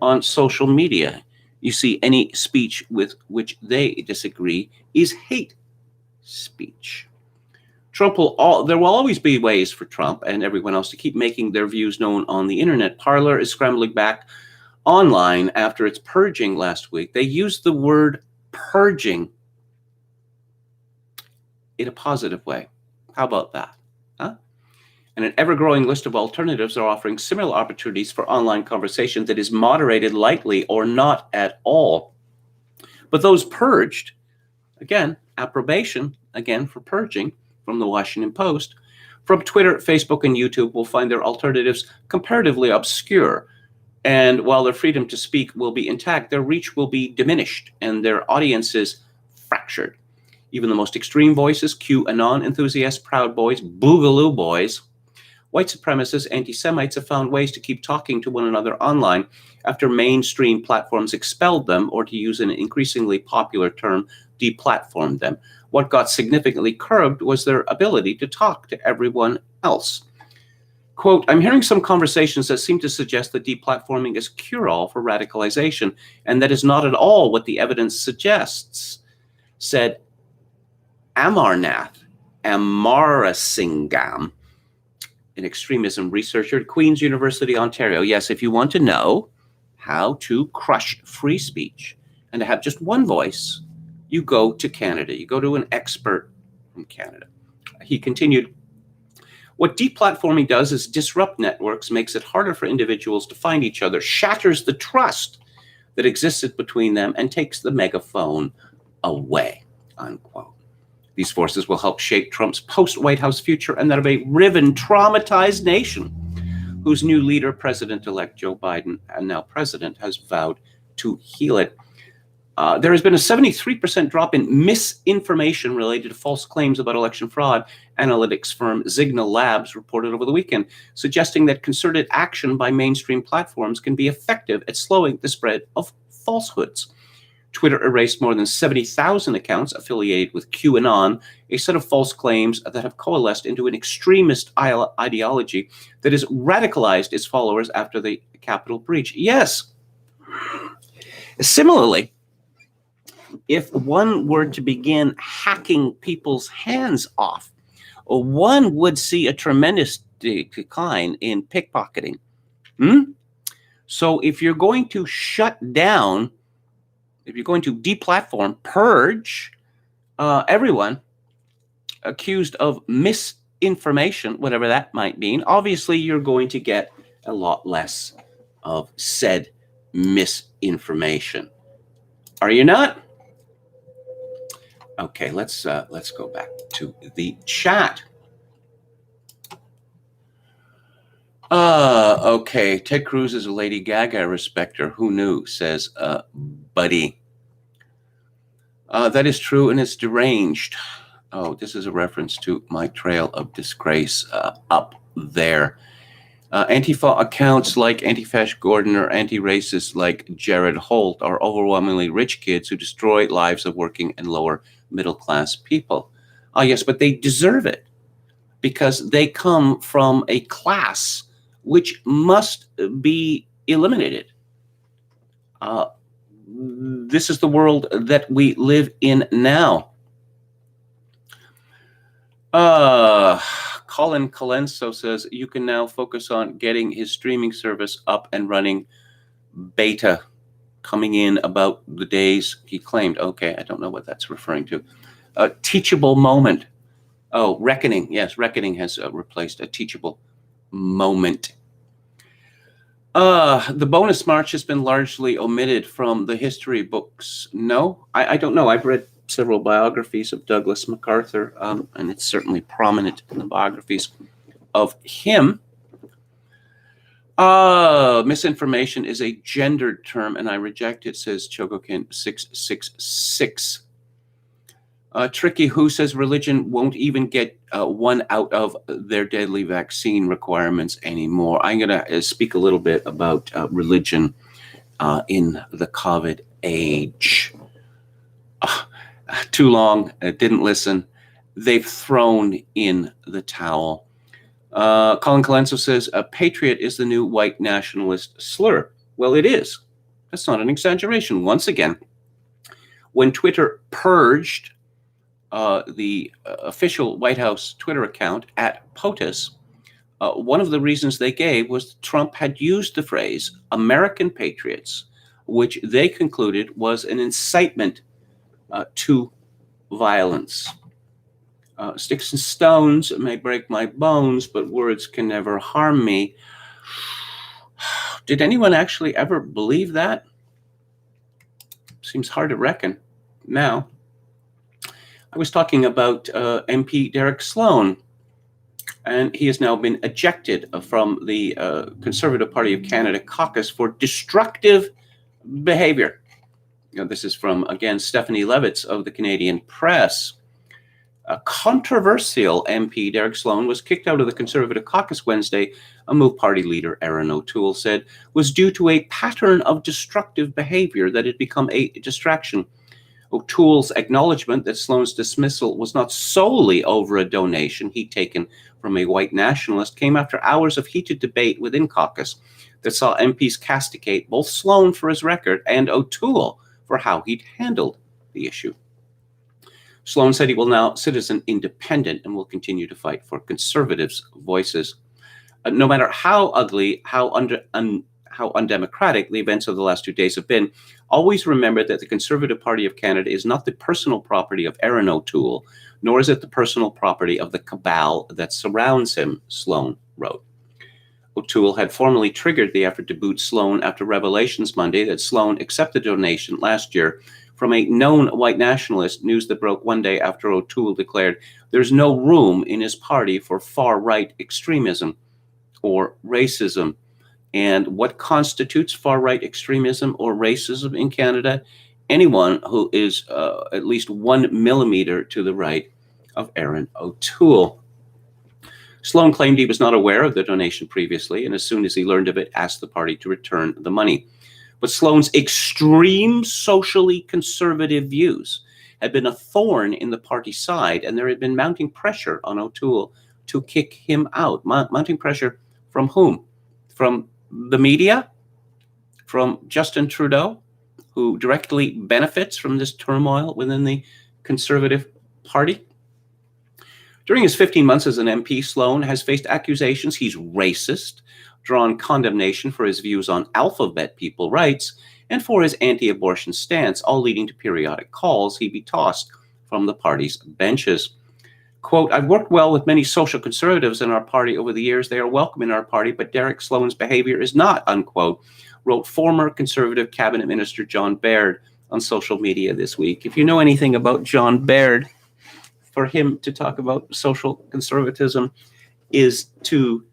on social media. You see, any speech with which they disagree is hate speech. There will always be ways for Trump and everyone else to keep making their views known on the internet. Parler is scrambling back online after its purging last week. They used the word purging in a positive way. How about that? Huh? And an ever-growing list of alternatives are offering similar opportunities for online conversation that is moderated lightly or not at all. But those purged, again, approbation, again, for purging, from the Washington Post, from Twitter, Facebook, and YouTube will find their alternatives comparatively obscure. And while their freedom to speak will be intact, their reach will be diminished and their audiences fractured. Even the most extreme voices, QAnon enthusiasts, Proud Boys, Boogaloo Boys, white supremacists, anti-Semites have found ways to keep talking to one another online after mainstream platforms expelled them, or to use an increasingly popular term, deplatformed them. What got significantly curbed was their ability to talk to everyone else. Quote, I'm hearing some conversations that seem to suggest that deplatforming is cure-all for radicalization, and that is not at all what the evidence suggests, said Amarnath Amarasingam, an extremism researcher at Queen's University, Ontario. Yes, if you want to know how to crush free speech and to have just one voice, you go to Canada. You go to an expert from Canada. He continued, what deplatforming does is disrupt networks, makes it harder for individuals to find each other, shatters the trust that existed between them, and takes the megaphone away, unquote. These forces will help shape Trump's post-White House future and that of a riven, traumatized nation whose new leader, President-elect Joe Biden, and now president, has vowed to heal it. There has been a 73% drop in misinformation related to false claims about election fraud, analytics firm Zignal Labs reported over the weekend, suggesting that concerted action by mainstream platforms can be effective at slowing the spread of falsehoods. Twitter erased more than 70,000 accounts affiliated with QAnon, a set of false claims that have coalesced into an extremist ideology that has radicalized its followers after the Capitol breach. Yes. Similarly, if one were to begin hacking people's hands off, one would see a tremendous decline in pickpocketing. So if you're going to shut down, if you're going to deplatform, purge everyone accused of misinformation, whatever that might mean, obviously you're going to get a lot less of said misinformation. Are you not? Okay, let's go back to the chat. Okay, Ted Cruz is a Lady Gaga respecter. Who knew? Says Buddy. That is true, and it's deranged. Oh, this is a reference to my trail of disgrace up there. Antifa accounts like Anti-Fash Gordon or anti-racists like Jared Holt are overwhelmingly rich kids who destroy lives of working and lower middle-class people. Oh, yes, but they deserve it because they come from a class which must be eliminated. This is the world that we live in now. Colin Colenso says you can now focus on getting his streaming service up and running. Beta coming in about the days he claimed. Okay, I don't know what that's referring to. A teachable moment. Oh, Reckoning. Yes, Reckoning has replaced a teachable moment. The bonus march has been largely omitted from the history books. No, I don't know. I've read several biographies of Douglas MacArthur, and it's certainly prominent in the biographies of him. Misinformation is a gendered term, and I reject it, says Chogokin 666. Tricky Who says religion won't even get one out of their deadly vaccine requirements anymore. I'm going to speak a little bit about religion in the COVID age. Too long, didn't listen. They've thrown in the towel. Colin Colenso says, a patriot is the new white nationalist slur. Well, it is. That's not an exaggeration. Once again, when Twitter purged the official White House Twitter account at POTUS, one of the reasons they gave was Trump had used the phrase American patriots, which they concluded was an incitement to violence. Sticks and stones may break my bones, but words can never harm me. Did anyone actually ever believe that? Seems hard to reckon now. I was talking about MP Derek Sloan, and he has now been ejected from the Conservative Party of Canada caucus for destructive behavior. This is from, again, Stephanie Levitz of the Canadian Press. A controversial MP, Derek Sloan, was kicked out of the Conservative caucus Wednesday, a move party leader Erin O'Toole said was due to a pattern of destructive behavior that had become a distraction. O'Toole's acknowledgement that Sloan's dismissal was not solely over a donation he'd taken from a white nationalist came after hours of heated debate within caucus that saw MPs castigate both Sloan for his record and O'Toole for how he'd handled the issue. Sloan said he will now sit as an independent and will continue to fight for conservatives' voices. No matter how ugly, how undemocratic the events of the last 2 days have been, always remember that the Conservative Party of Canada is not the personal property of Erin O'Toole, nor is it the personal property of the cabal that surrounds him, Sloan wrote. O'Toole had formally triggered the effort to boot Sloan after revelations Monday that Sloan accepted a donation last year from a known white nationalist, news that broke one day after O'Toole declared there's no room in his party for far-right extremism or racism. And what constitutes far-right extremism or racism in Canada? Anyone who is at least 1 millimeter to the right of Erin O'Toole. Sloan claimed he was not aware of the donation previously, and as soon as he learned of it, asked the party to return the money. But Sloan's extreme socially conservative views had been a thorn in the party's side, and there had been mounting pressure on O'Toole to kick him out. Mounting pressure from whom? From the media? From Justin Trudeau, who directly benefits from this turmoil within the Conservative Party? During his 15 months as an MP, Sloan has faced accusations he's racist, drawn condemnation for his views on alphabet people rights, and for his anti-abortion stance, all leading to periodic calls he be tossed from the party's benches. Quote, I've worked well with many social conservatives in our party over the years. They are welcome in our party, but Derek Sloan's behavior is not, unquote, wrote former Conservative Cabinet Minister John Baird on social media this week. If you know anything about John Baird, for him to talk about social conservatism is too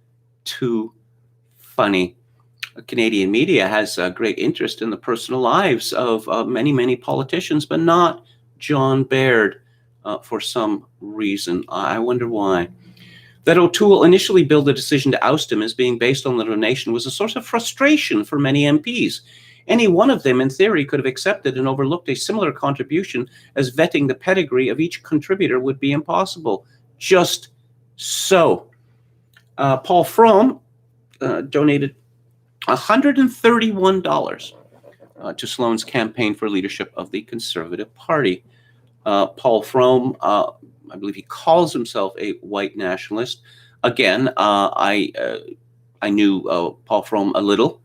funny. Canadian media has a great interest in the personal lives of many politicians, but not John Baird for some reason. I wonder why. That O'Toole initially billed the decision to oust him as being based on the donation was a source of frustration for many MPs. Any one of them, in theory, could have accepted and overlooked a similar contribution, as vetting the pedigree of each contributor would be impossible. Just so. Paul Fromm donated $131 to Sloan's campaign for leadership of the Conservative Party. Paul Fromm, I believe he calls himself a white nationalist. Again, I knew Paul Fromm a little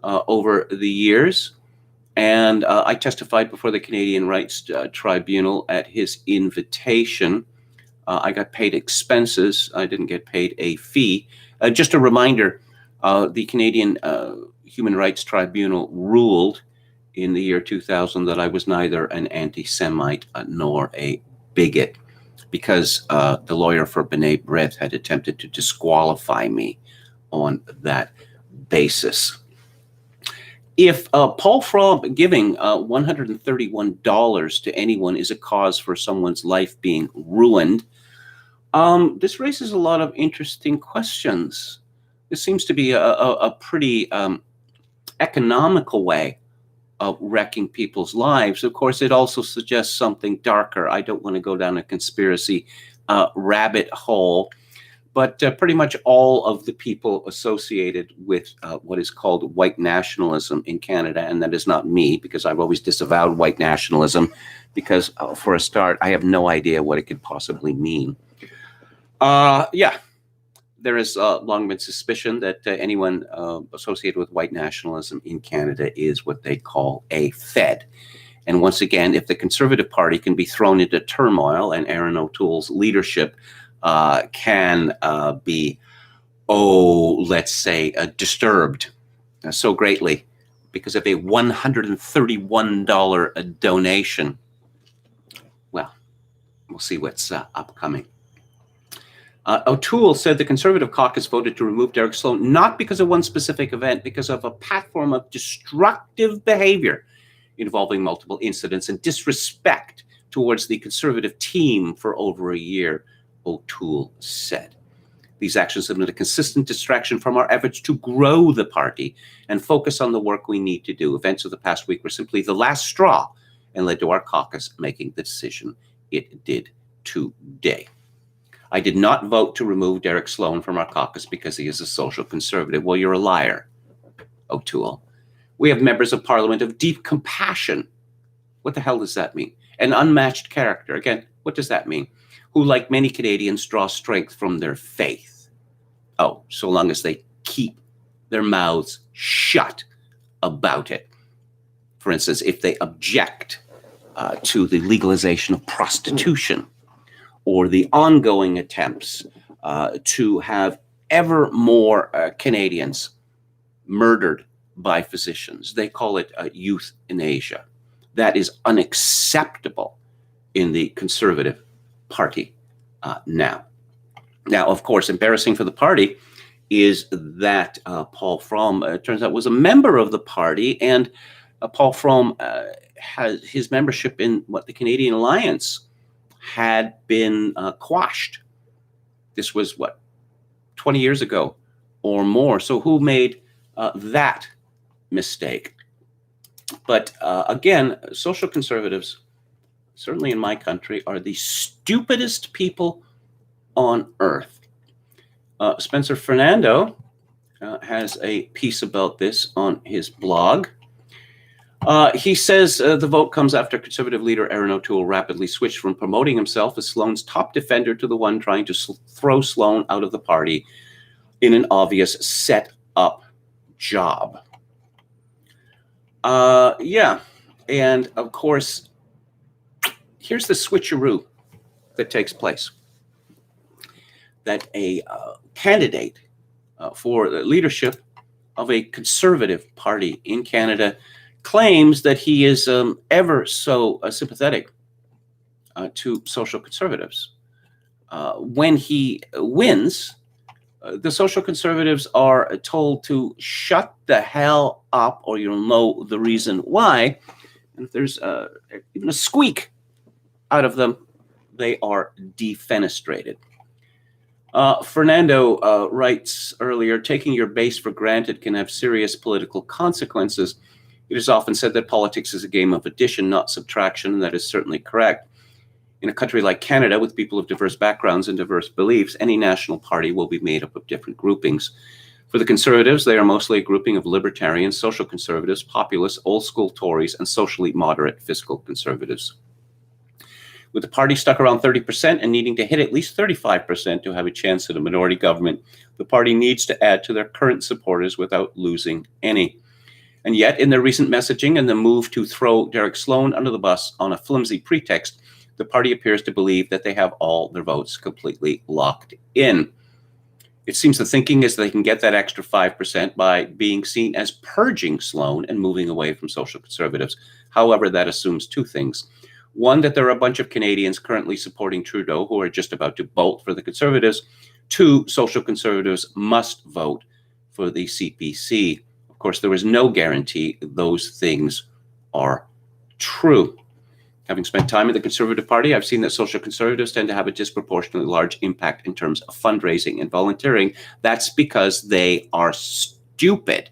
over the years, and I testified before the Canadian Rights Tribunal at his invitation. I got paid expenses. I didn't get paid a fee. Just a reminder, the Canadian Human Rights Tribunal ruled in the year 2000 that I was neither an anti-Semite nor a bigot, because the lawyer for B'nai B'rith had attempted to disqualify me on that basis. If Paul Fromm giving $131 to anyone is a cause for someone's life being ruined, this raises a lot of interesting questions. This seems to be a pretty economical way of wrecking people's lives. Of course, it also suggests something darker. I don't want to go down a conspiracy rabbit hole, but pretty much all of the people associated with what is called white nationalism in Canada, and that is not me, because I've always disavowed white nationalism, because for a start, I have no idea what it could possibly mean. Yeah, there has long been suspicion that anyone associated with white nationalism in Canada is what they call a Fed. And once again, if the Conservative Party can be thrown into turmoil and Erin O'Toole's leadership can be, let's say, disturbed so greatly because of a $131 donation, well, we'll see what's upcoming. O'Toole said the Conservative caucus voted to remove Derek Sloan not because of one specific event, because of a platform of destructive behavior involving multiple incidents and disrespect towards the Conservative team for over a year, O'Toole said. These actions have been a consistent distraction from our efforts to grow the party and focus on the work we need to do. Events of the past week were simply the last straw and led to our caucus making the decision it did today. I did not vote to remove Derek Sloan from our caucus because he is a social conservative. Well, you're a liar, O'Toole. We have members of parliament of deep compassion. What the hell does that mean? An unmatched character. Again, what does that mean? Who, like many Canadians, draw strength from their faith. Oh, so long as they keep their mouths shut about it. For instance, if they object to the legalization of prostitution or the ongoing attempts to have ever more Canadians murdered by physicians. They call it euthanasia. That is unacceptable in the Conservative Party now. Now, of course, embarrassing for the party is that Paul Fromm, turns out, was a member of the party, and Paul Fromm has his membership in the Canadian Alliance had been quashed. This was 20 years ago or more. So who made that mistake? But again, social conservatives, certainly in my country, are the stupidest people on earth. Spencer Fernando has a piece about this on his blog. He says the vote comes after Conservative leader Erin O'Toole rapidly switched from promoting himself as Sloan's top defender to the one trying to throw Sloan out of the party in an obvious set-up job. Yeah, and of course, here's the switcheroo that takes place. That a candidate for the leadership of a Conservative party in Canada claims that he is ever so sympathetic to social conservatives. When he wins, the social conservatives are told to shut the hell up or you'll know the reason why. And if there's even a squeak out of them, they are defenestrated. Fernando writes earlier, taking your base for granted can have serious political consequences. It is often said that politics is a game of addition, not subtraction, and that is certainly correct. In a country like Canada, with people of diverse backgrounds and diverse beliefs, any national party will be made up of different groupings. For the Conservatives, they are mostly a grouping of libertarians, social conservatives, populists, old-school Tories, and socially moderate fiscal conservatives. With the party stuck around 30% and needing to hit at least 35% to have a chance at a minority government, the party needs to add to their current supporters without losing any. And yet, in their recent messaging and the move to throw Derek Sloan under the bus on a flimsy pretext, the party appears to believe that they have all their votes completely locked in. It seems the thinking is that they can get that extra 5% by being seen as purging Sloan and moving away from social conservatives. However, that assumes two things. One, that there are a bunch of Canadians currently supporting Trudeau who are just about to bolt for the Conservatives. Two, social conservatives must vote for the CPC. Of course, there is no guarantee those things are true. Having spent time in the Conservative Party, I've seen that social conservatives tend to have a disproportionately large impact in terms of fundraising and volunteering. That's because they are stupid.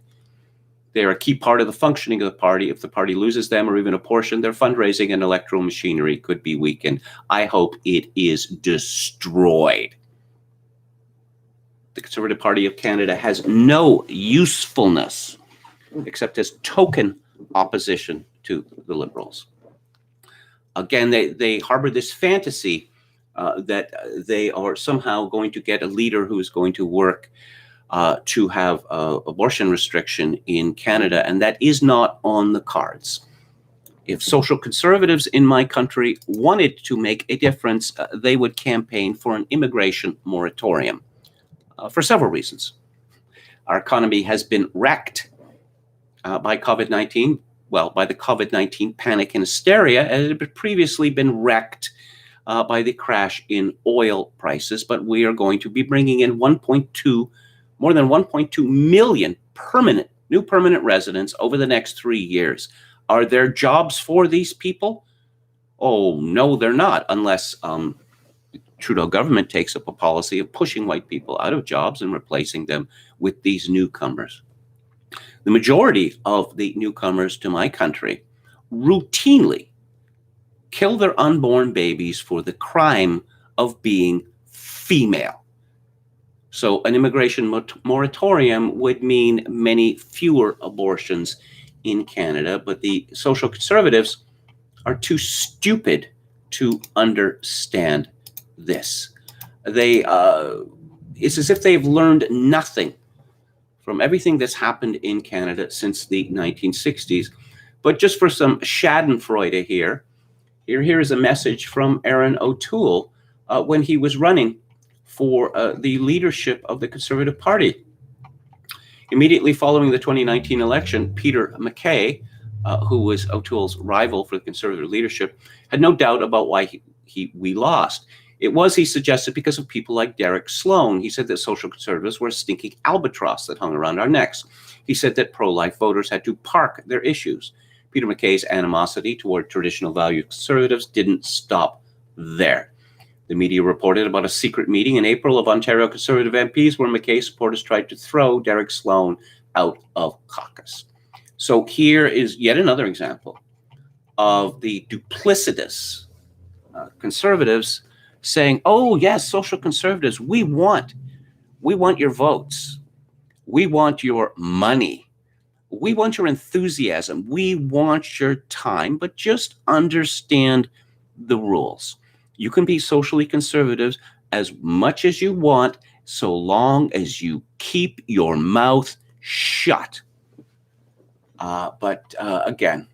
They are a key part of the functioning of the party. If the party loses them or even a portion, their fundraising and electoral machinery could be weakened. I hope it is destroyed. The Conservative Party of Canada has no usefulness except as token opposition to the Liberals. Again, they harbor this fantasy that they are somehow going to get a leader who is going to work to have abortion restriction in Canada, and that is not on the cards. If social conservatives in my country wanted to make a difference, they would campaign for an immigration moratorium for several reasons. Our economy has been wrecked by COVID-19, by the COVID-19 panic and hysteria, as it had previously been wrecked by the crash in oil prices. But we are going to be bringing in more than 1.2 million new permanent residents over the next 3 years. Are there jobs for these people? Oh, no, they're not, unless Trudeau government takes up a policy of pushing white people out of jobs and replacing them with these newcomers. The majority of the newcomers to my country routinely kill their unborn babies for the crime of being female. So an immigration moratorium would mean many fewer abortions in Canada, but the social conservatives are too stupid to understand this. They it's as if they've learned nothing from everything that's happened in Canada since the 1960s. But just for some schadenfreude here is a message from Aaron O'Toole when he was running for the leadership of the Conservative Party. Immediately following the 2019 election, Peter MacKay, who was O'Toole's rival for the Conservative leadership, had no doubt about why we lost. It was, he suggested, because of people like Derek Sloan. He said that social conservatives were a stinking albatross that hung around our necks. He said that pro-life voters had to park their issues. Peter MacKay's animosity toward traditional value conservatives didn't stop there. The media reported about a secret meeting in April of Ontario Conservative MPs where MacKay supporters tried to throw Derek Sloan out of caucus. So here is yet another example of the duplicitous conservatives saying, oh, yes, social conservatives, we want your votes. We want your money. We want your enthusiasm. We want your time, but just understand the rules. You can be socially conservative as much as you want, so long as you keep your mouth shut. Again,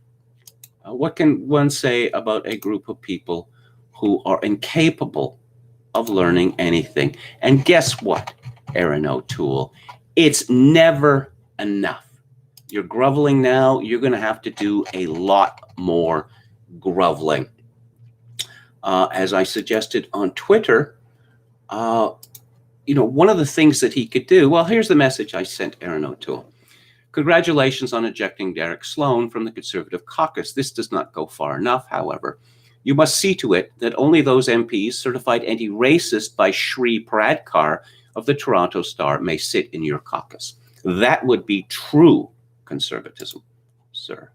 what can one say about a group of people who are incapable of learning anything? And guess what, Aaron O'Toole? It's never enough. You're groveling now. You're going to have to do a lot more groveling. As I suggested on Twitter, one of the things that he could do, well, here's the message I sent Aaron O'Toole. Congratulations on ejecting Derek Sloan from the Conservative caucus. This does not go far enough, however. You must see to it that only those MPs certified anti-racist by Shri Pradkar of the Toronto Star may sit in your caucus. That would be true conservatism, sir.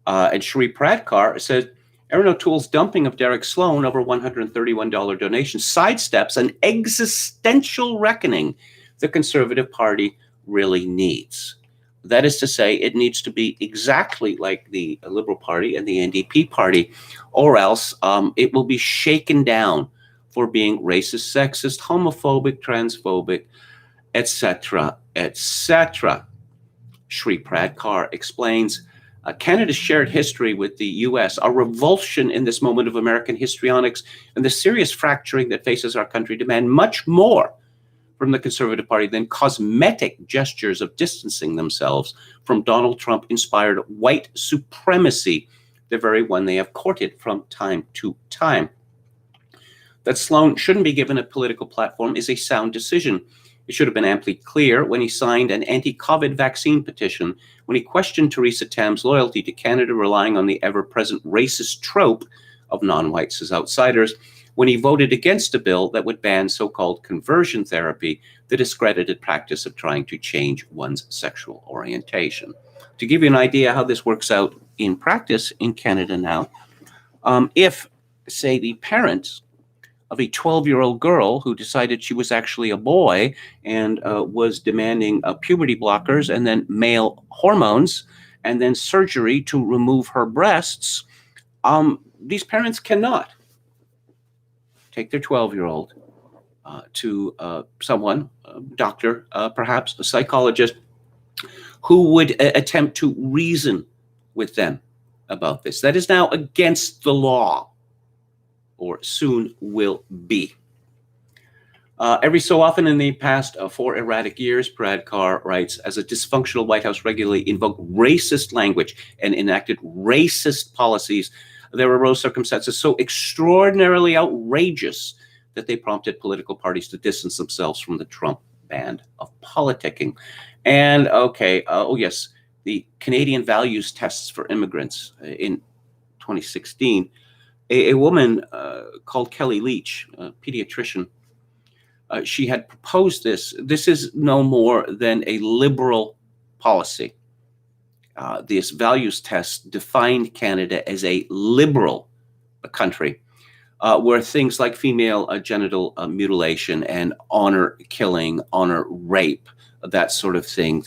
And Shri Pradkar said, Aaron O'Toole's dumping of Derek Sloan over $131 donation sidesteps an existential reckoning the Conservative Party really needs. That is to say, it needs to be exactly like the Liberal Party and the NDP Party, or else it will be shaken down for being racist, sexist, homophobic, transphobic, etc., etc. Shri Pradkar explains, Canada's shared history with the U.S., our revulsion in this moment of American histrionics, and the serious fracturing that faces our country demand much more from the Conservative Party than cosmetic gestures of distancing themselves from Donald Trump-inspired white supremacy, the very one they have courted from time to time. That Sloan shouldn't be given a political platform is a sound decision. It should have been amply clear when he signed an anti-COVID vaccine petition, when he questioned Theresa Tam's loyalty to Canada, relying on the ever-present racist trope of non-whites as outsiders, when he voted against a bill that would ban so-called conversion therapy, the discredited practice of trying to change one's sexual orientation. To give you an idea how this works out in practice in Canada now, if, say, the parents of a 12-year-old girl who decided she was actually a boy and was demanding puberty blockers and then male hormones and then surgery to remove her breasts, these parents cannot take their 12-year-old to someone, a doctor, perhaps a psychologist, who would attempt to reason with them about this. That is now against the law, or soon will be. Every so often in the past 4 erratic years, Pradkar writes, as a dysfunctional White House regularly invoked racist language and enacted racist policies, there arose circumstances so extraordinarily outrageous that they prompted political parties to distance themselves from the Trump band of politicking. And yes, the Canadian values tests for immigrants in 2016, a woman called Kelly Leach, a pediatrician, she had proposed this. This is no more than a liberal policy. This values test defined Canada as a liberal country, where things like female genital mutilation and honor killing, honor rape, that sort of thing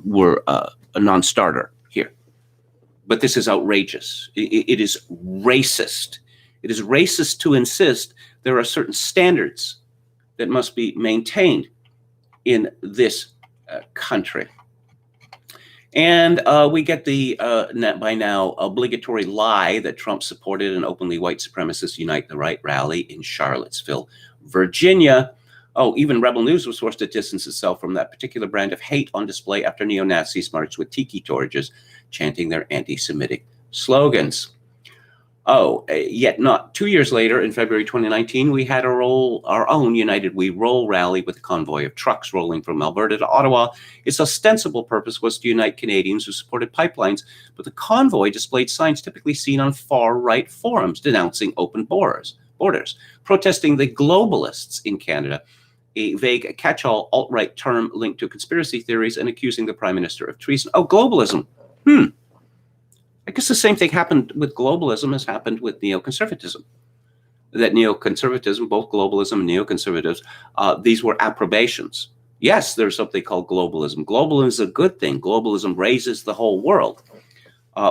were a non-starter here. But this is outrageous. It is racist. It is racist to insist there are certain standards that must be maintained in this country. And we get the, by now, obligatory lie that Trump supported an openly white supremacist Unite the Right rally in Charlottesville, Virginia. Oh, even Rebel News was forced to distance itself from that particular brand of hate on display after neo-Nazis marched with tiki torches, chanting their anti-Semitic slogans. Oh, yet not 2 years later, in February 2019, we had our own United We Roll rally with a convoy of trucks rolling from Alberta to Ottawa. Its ostensible purpose was to unite Canadians who supported pipelines, but the convoy displayed signs typically seen on far-right forums denouncing open borders, protesting the globalists in Canada, a vague catch-all alt-right term linked to conspiracy theories, and accusing the Prime Minister of treason. Oh, globalism. I guess the same thing happened with globalism as happened with neoconservatism. That neoconservatism, both globalism and neoconservatives, these were approbations. Yes, there's something called globalism. Globalism is a good thing. Globalism raises the whole world.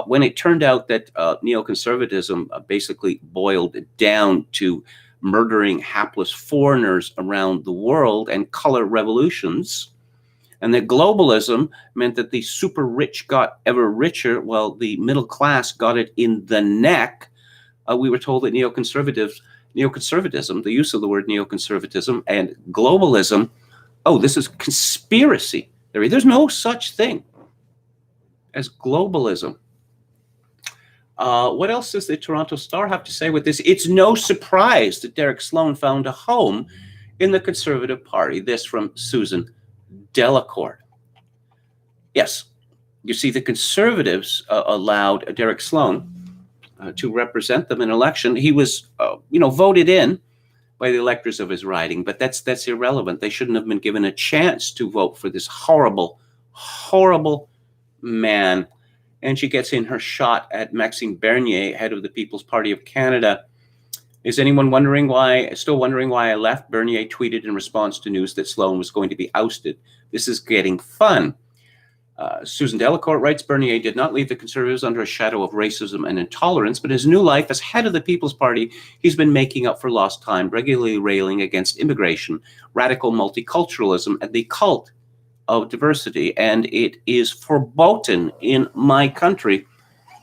When it turned out that neoconservatism basically boiled down to murdering hapless foreigners around the world and color revolutions, and that globalism meant that the super rich got ever richer while the middle class got it in the neck, we were told that neoconservatism, the use of the word neoconservatism and globalism, oh, this is conspiracy theory. There's no such thing as globalism. What else does the Toronto Star have to say with this? It's no surprise that Derek Sloan found a home in the Conservative Party. This from Susan Delacourt. Yes, you see, the Conservatives allowed Derek Sloan to represent them in election. He was, voted in by the electors of his riding, but that's irrelevant. They shouldn't have been given a chance to vote for this horrible, horrible man. And she gets in her shot at Maxime Bernier, head of the People's Party of Canada. Is anyone still wondering why I left? Bernier tweeted in response to news that Sloan was going to be ousted. This is getting fun. Susan Delacourt writes, Bernier did not leave the Conservatives under a shadow of racism and intolerance, but his new life as head of the People's Party, he's been making up for lost time, regularly railing against immigration, radical multiculturalism, and the cult of diversity. And it is verboten in my country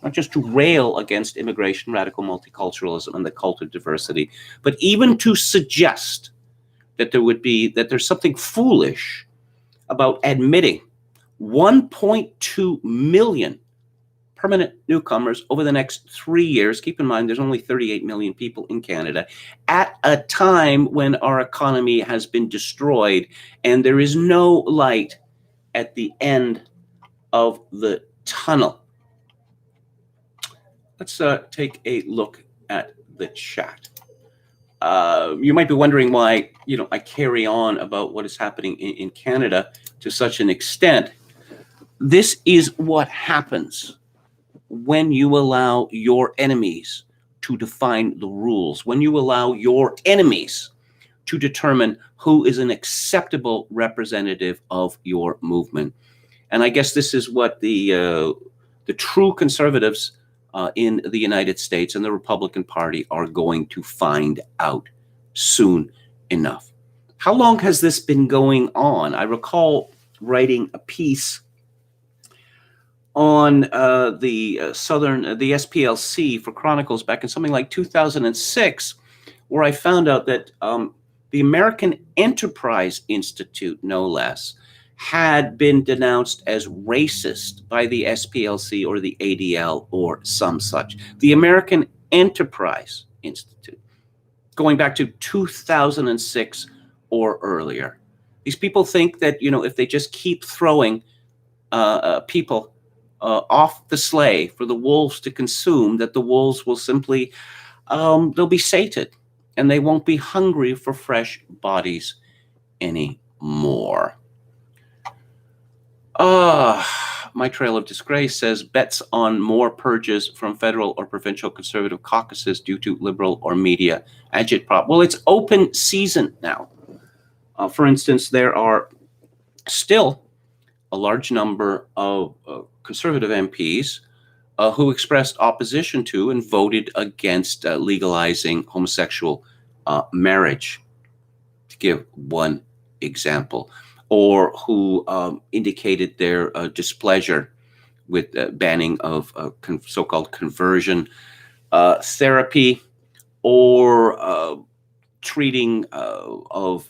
not just to rail against immigration, radical multiculturalism, and the cult of diversity, but even to suggest that there's something foolish about admitting 1.2 million permanent newcomers over the next 3 years. Keep in mind, there's only 38 million people in Canada at a time when our economy has been destroyed and there is no light at the end of the tunnel. Let's take a look at the chat. You might be wondering why, I carry on about what is happening in Canada to such an extent. This is what happens when you allow your enemies to define the rules, when you allow your enemies to determine who is an acceptable representative of your movement. And I guess this is what the true conservatives in the United States and the Republican Party are going to find out soon enough. How long has this been going on? I recall writing a piece on the SPLC for Chronicles back in something like 2006, where I found out that the American Enterprise Institute, no less, had been denounced as racist by the SPLC or the ADL or some such. The American Enterprise Institute, going back to 2006 or earlier. These people think that, if they just keep throwing people off the sleigh for the wolves to consume, that the wolves will simply, they'll be sated and they won't be hungry for fresh bodies anymore. My Trail of Disgrace says bets on more purges from federal or provincial conservative caucuses due to liberal or media agitprop. Well, it's open season now. For instance, there are still a large number of conservative MPs who expressed opposition to and voted against legalizing homosexual marriage. to give one example, or who indicated their displeasure with banning of so-called conversion therapy, or treating some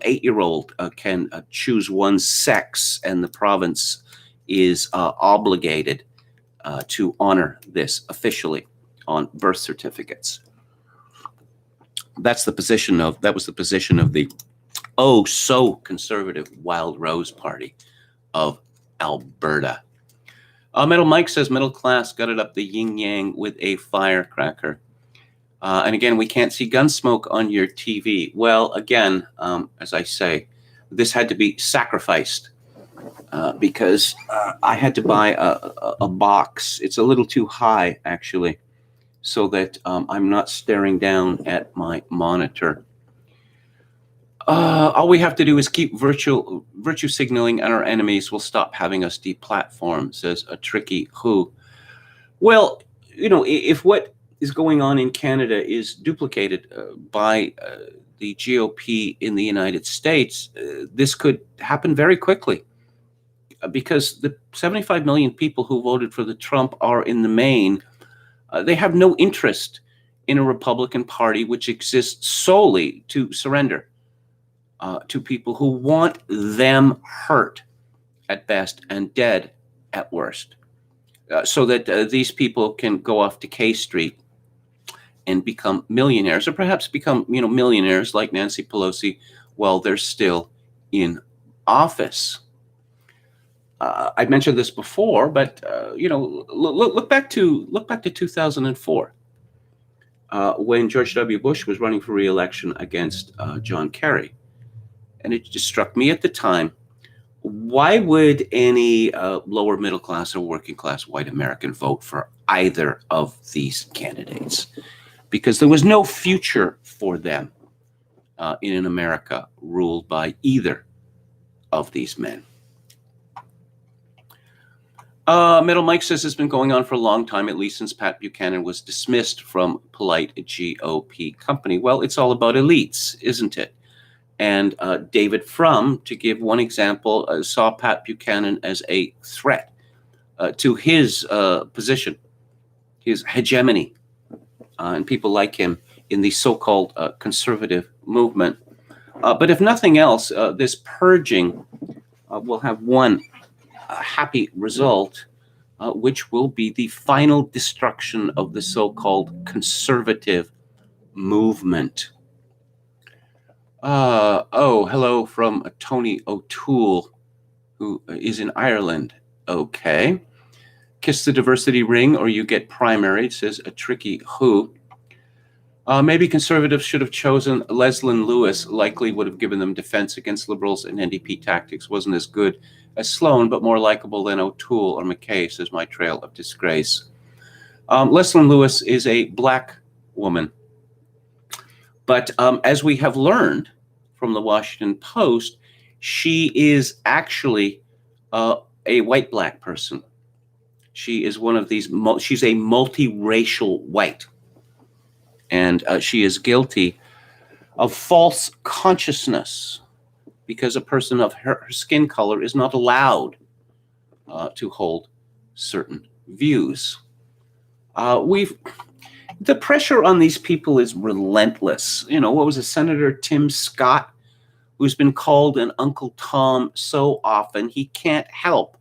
8-year-old can choose one sex, and the province is obligated to honor this officially on birth certificates. That was the position of the so conservative Wild Rose Party of Alberta. Metal Mike says middle class gutted up the yin yang with a firecracker. And again, we can't see gun smoke on your TV. Well, again, as I say, this had to be sacrificed because I had to buy a box. It's a little too high, actually, so that I'm not staring down at my monitor. All we have to do is keep virtue signaling, and our enemies will stop having us deplatform, says a tricky who. Well, if what is going on in Canada is duplicated by the GOP in the United States, this could happen very quickly, because the 75 million people who voted for the Trump are, in the main, they have no interest in a Republican Party which exists solely to surrender to people who want them hurt at best and dead at worst, so that these people can go off to K Street and become millionaires, or perhaps become millionaires like Nancy Pelosi while they're still in office. I mentioned this before, but look back to 2004 when George W. Bush was running for re-election against John Kerry. And it just struck me at the time, why would any lower middle class or working class white American vote for either of these candidates? Because there was no future for them in an America ruled by either of these men. Metal Mike says it's been going on for a long time, at least since Pat Buchanan was dismissed from polite GOP company. Well, it's all about elites, isn't it? And David Frum, to give one example, saw Pat Buchanan as a threat to his position, his hegemony, and people like him in the so-called conservative movement. But if nothing else, this purging will have one happy result, which will be the final destruction of the so-called conservative movement. Hello from Tony O'Toole, who is in Ireland. Okay. Kiss the diversity ring or you get primaried, says a tricky who. Maybe conservatives should have chosen Leslyn Lewis, likely would have given them defense against liberals, and NDP tactics wasn't as good as Sloan, but more likable than O'Toole or McKay, says my trail of disgrace. Leslyn Lewis is a black woman. But as we have learned from the Washington Post, she is actually a white-black person. She is one of these, she's a multiracial white. And she is guilty of false consciousness because a person of her skin color is not allowed to hold certain views. The pressure on these people is relentless. What was it, Senator Tim Scott, who's been called an Uncle Tom so often, he can't help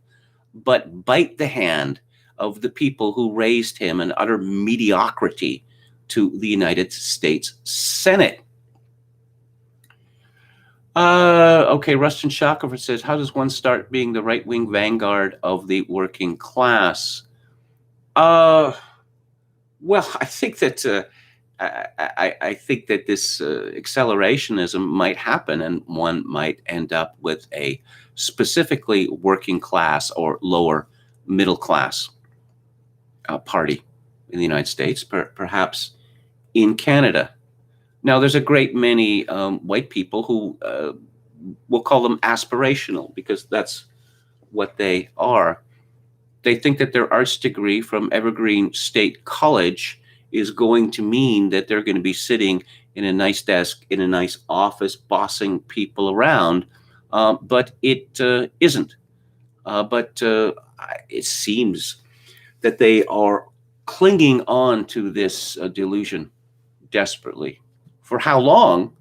but bite the hand of the people who raised him in utter mediocrity to the United States Senate. Okay, Rustin Shackelford says, how does one start being the right-wing vanguard of the working class? Well, I think that I think that this accelerationism might happen, and one might end up with a specifically working class or lower middle class party in the United States, perhaps in Canada. Now, there's a great many white people who we'll call them aspirational, because that's what they are. They think that their arts degree from Evergreen State College is going to mean that they're going to be sitting in a nice desk, in a nice office, bossing people around, but it isn't. But it seems that they are clinging on to this delusion desperately. For how long?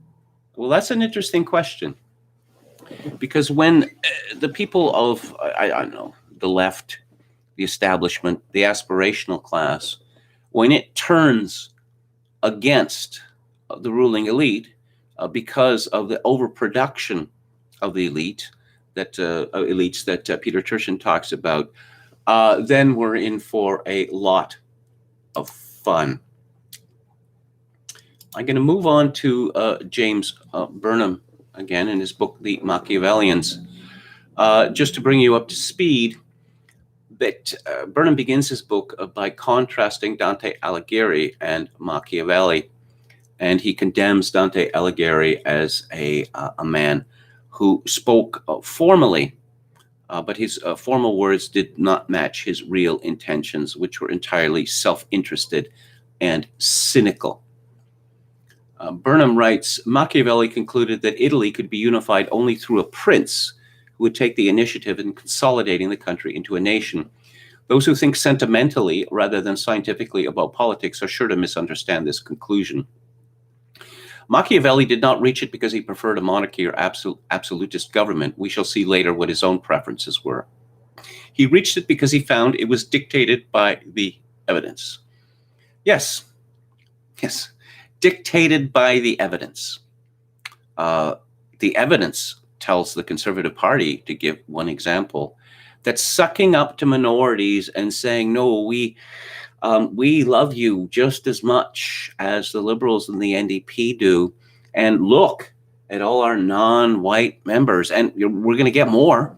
Well, that's an interesting question. Because when the people of, I don't know, the left, the establishment, the aspirational class, when it turns against the ruling elite because of the overproduction of the elite, that elites that Peter Turchin talks about, then we're in for a lot of fun. I'm going to move on to James Burnham again in his book, The Machiavellians. Just to bring you up to speed, that Burnham begins his book by contrasting Dante Alighieri and Machiavelli, and he condemns Dante Alighieri as a man who spoke formally, but his formal words did not match his real intentions, which were entirely self-interested and cynical. Burnham writes, Machiavelli concluded that Italy could be unified only through a prince who would take the initiative in consolidating the country into a nation. Those who think sentimentally rather than scientifically about politics are sure to misunderstand this conclusion. Machiavelli did not reach it because he preferred a monarchy or absolutist government. We shall see later what his own preferences were. He reached it because he found it was dictated by the evidence. Yes, dictated by the evidence. The evidence tells the Conservative Party, to give one example, that sucking up to minorities and saying, no, we love you just as much as the Liberals and the NDP do, and look at all our non-white members, and we're going to get more.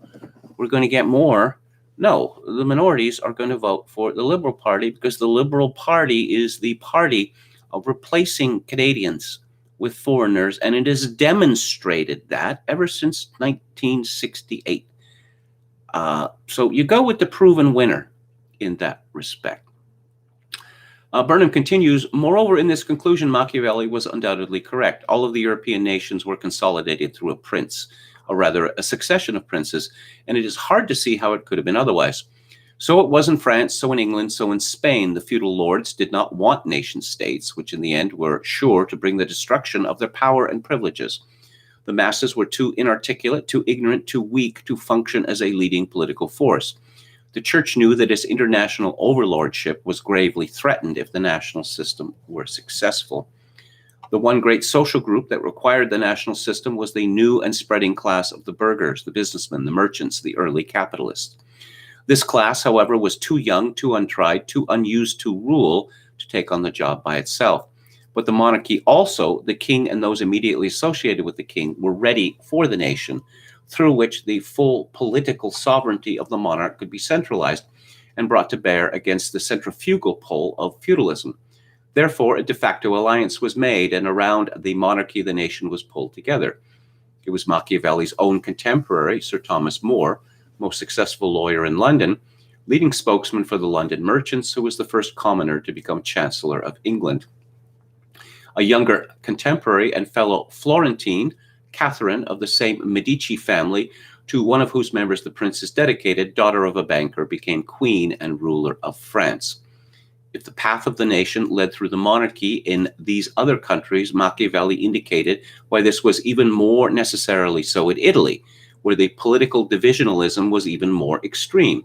We're going to get more. No, the minorities are going to vote for the Liberal Party because the Liberal Party is the party of replacing Canadians with foreigners, and it has demonstrated that ever since 1968. So you go with the proven winner in that respect. Burnham continues, moreover, in this conclusion, Machiavelli was undoubtedly correct. All of the European nations were consolidated through a prince, or rather a succession of princes, and it is hard to see how it could have been otherwise. So it was in France, so in England, so in Spain. The feudal lords did not want nation states, which in the end were sure to bring the destruction of their power and privileges. The masses were too inarticulate, too ignorant, too weak to function as a leading political force. The church knew that its international overlordship was gravely threatened if the national system were successful. The one great social group that required the national system was the new and spreading class of the burghers, the businessmen, the merchants, the early capitalists. This class, however, was too young, too untried, too unused to rule to take on the job by itself. But the monarchy also, the king and those immediately associated with the king, were ready for the nation, through which the full political sovereignty of the monarch could be centralized and brought to bear against the centrifugal pull of feudalism. Therefore, a de facto alliance was made, and around the monarchy the nation was pulled together. It was Machiavelli's own contemporary, Sir Thomas More, most successful lawyer in London, leading spokesman for the London merchants, who was the first commoner to become Chancellor of England. A younger contemporary and fellow Florentine, Catherine, of the same Medici family, to one of whose members the prince is dedicated, daughter of a banker, became queen and ruler of France. If the path of the nation led through the monarchy in these other countries, Machiavelli indicated why this was even more necessarily so in Italy, where the political divisionalism was even more extreme.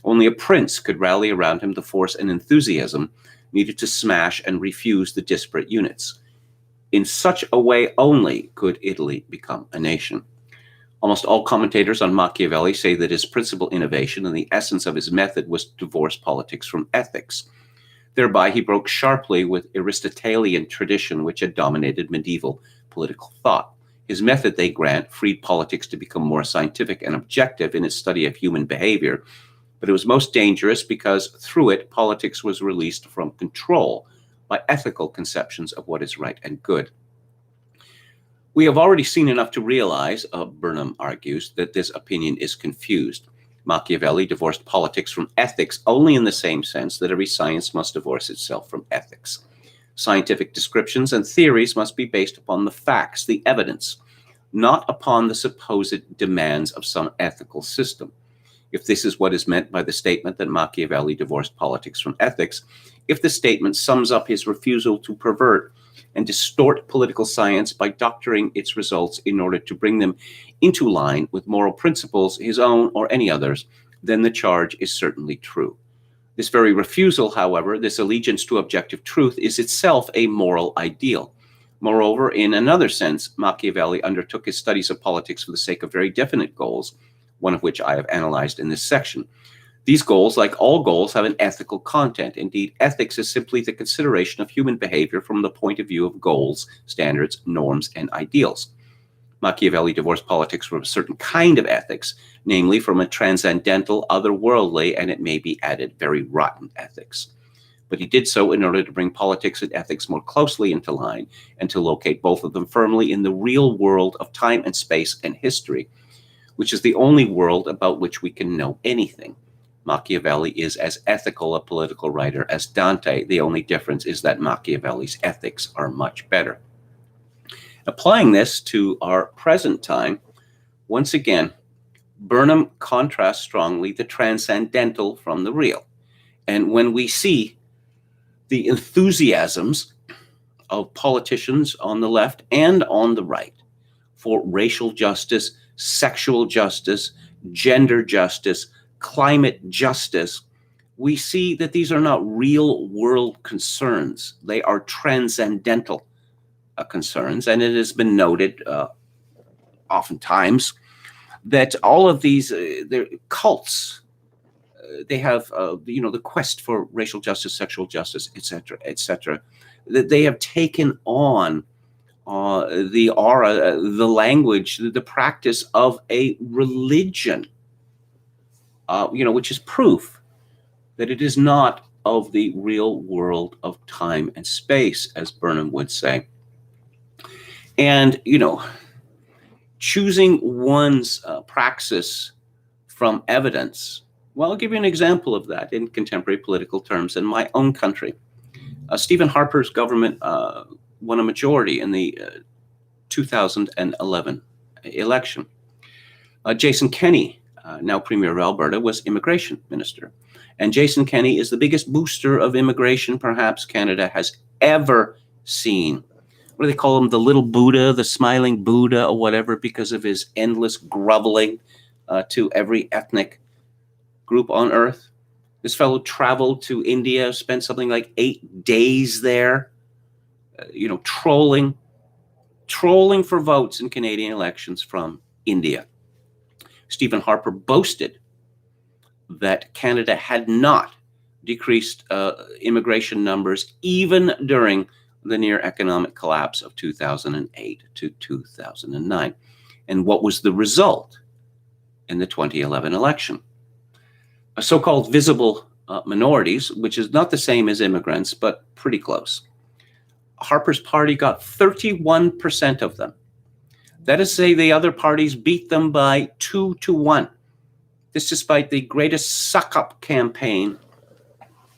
Only a prince could rally around him the force and enthusiasm needed to smash and refuse the disparate units. In such a way only could Italy become a nation. Almost all commentators on Machiavelli say that his principal innovation and the essence of his method was to divorce politics from ethics. Thereby, he broke sharply with Aristotelian tradition, which had dominated medieval political thought. His method, they grant, freed politics to become more scientific and objective in its study of human behavior, but it was most dangerous because through it, politics was released from control by ethical conceptions of what is right and good. We have already seen enough to realize, Burnham argues, that this opinion is confused. Machiavelli divorced politics from ethics only in the same sense that every science must divorce itself from ethics. Scientific descriptions and theories must be based upon the facts, the evidence, not upon the supposed demands of some ethical system. If this is what is meant by the statement that Machiavelli divorced politics from ethics, if the statement sums up his refusal to pervert and distort political science by doctoring its results in order to bring them into line with moral principles, his own or any others, then the charge is certainly true. This very refusal, however, this allegiance to objective truth, is itself a moral ideal. Moreover, in another sense, Machiavelli undertook his studies of politics for the sake of very definite goals, one of which I have analyzed in this section. These goals, like all goals, have an ethical content. Indeed, ethics is simply the consideration of human behavior from the point of view of goals, standards, norms, and ideals. Machiavelli divorced politics from a certain kind of ethics, namely from a transcendental, otherworldly, and it may be added, very rotten ethics. But he did so in order to bring politics and ethics more closely into line and to locate both of them firmly in the real world of time and space and history, which is the only world about which we can know anything. Machiavelli is as ethical a political writer as Dante. The only difference is that Machiavelli's ethics are much better. Applying this to our present time, once again, Burnham contrasts strongly the transcendental from the real. And when we see the enthusiasms of politicians on the left and on the right for racial justice, sexual justice, gender justice, climate justice, we see that these are not real world concerns. They are transcendental concerns. And it has been noted oftentimes that all of these cults, they have, the quest for racial justice, sexual justice, etc., that they have taken on the aura, the language, the practice of a religion, which is proof that it is not of the real world of time and space, as Burnham would say. And, choosing one's praxis from evidence. Well, I'll give you an example of that in contemporary political terms in my own country. Stephen Harper's government won a majority in the 2011 election. Jason Kenney, now Premier of Alberta, was immigration minister. And Jason Kenney is the biggest booster of immigration perhaps Canada has ever seen. What do they call him? The little Buddha, the smiling Buddha or whatever, because of his endless groveling to every ethnic group on earth. This fellow traveled to India, spent something like 8 days there, trolling for votes in Canadian elections from India. Stephen Harper boasted that Canada had not decreased immigration numbers even during the near economic collapse of 2008 to 2009. And what was the result in the 2011 election? So-called visible minorities, which is not the same as immigrants, but pretty close. Harper's party got 31% of them. That is to say, the other parties beat them by 2-1. This despite the greatest suck-up campaign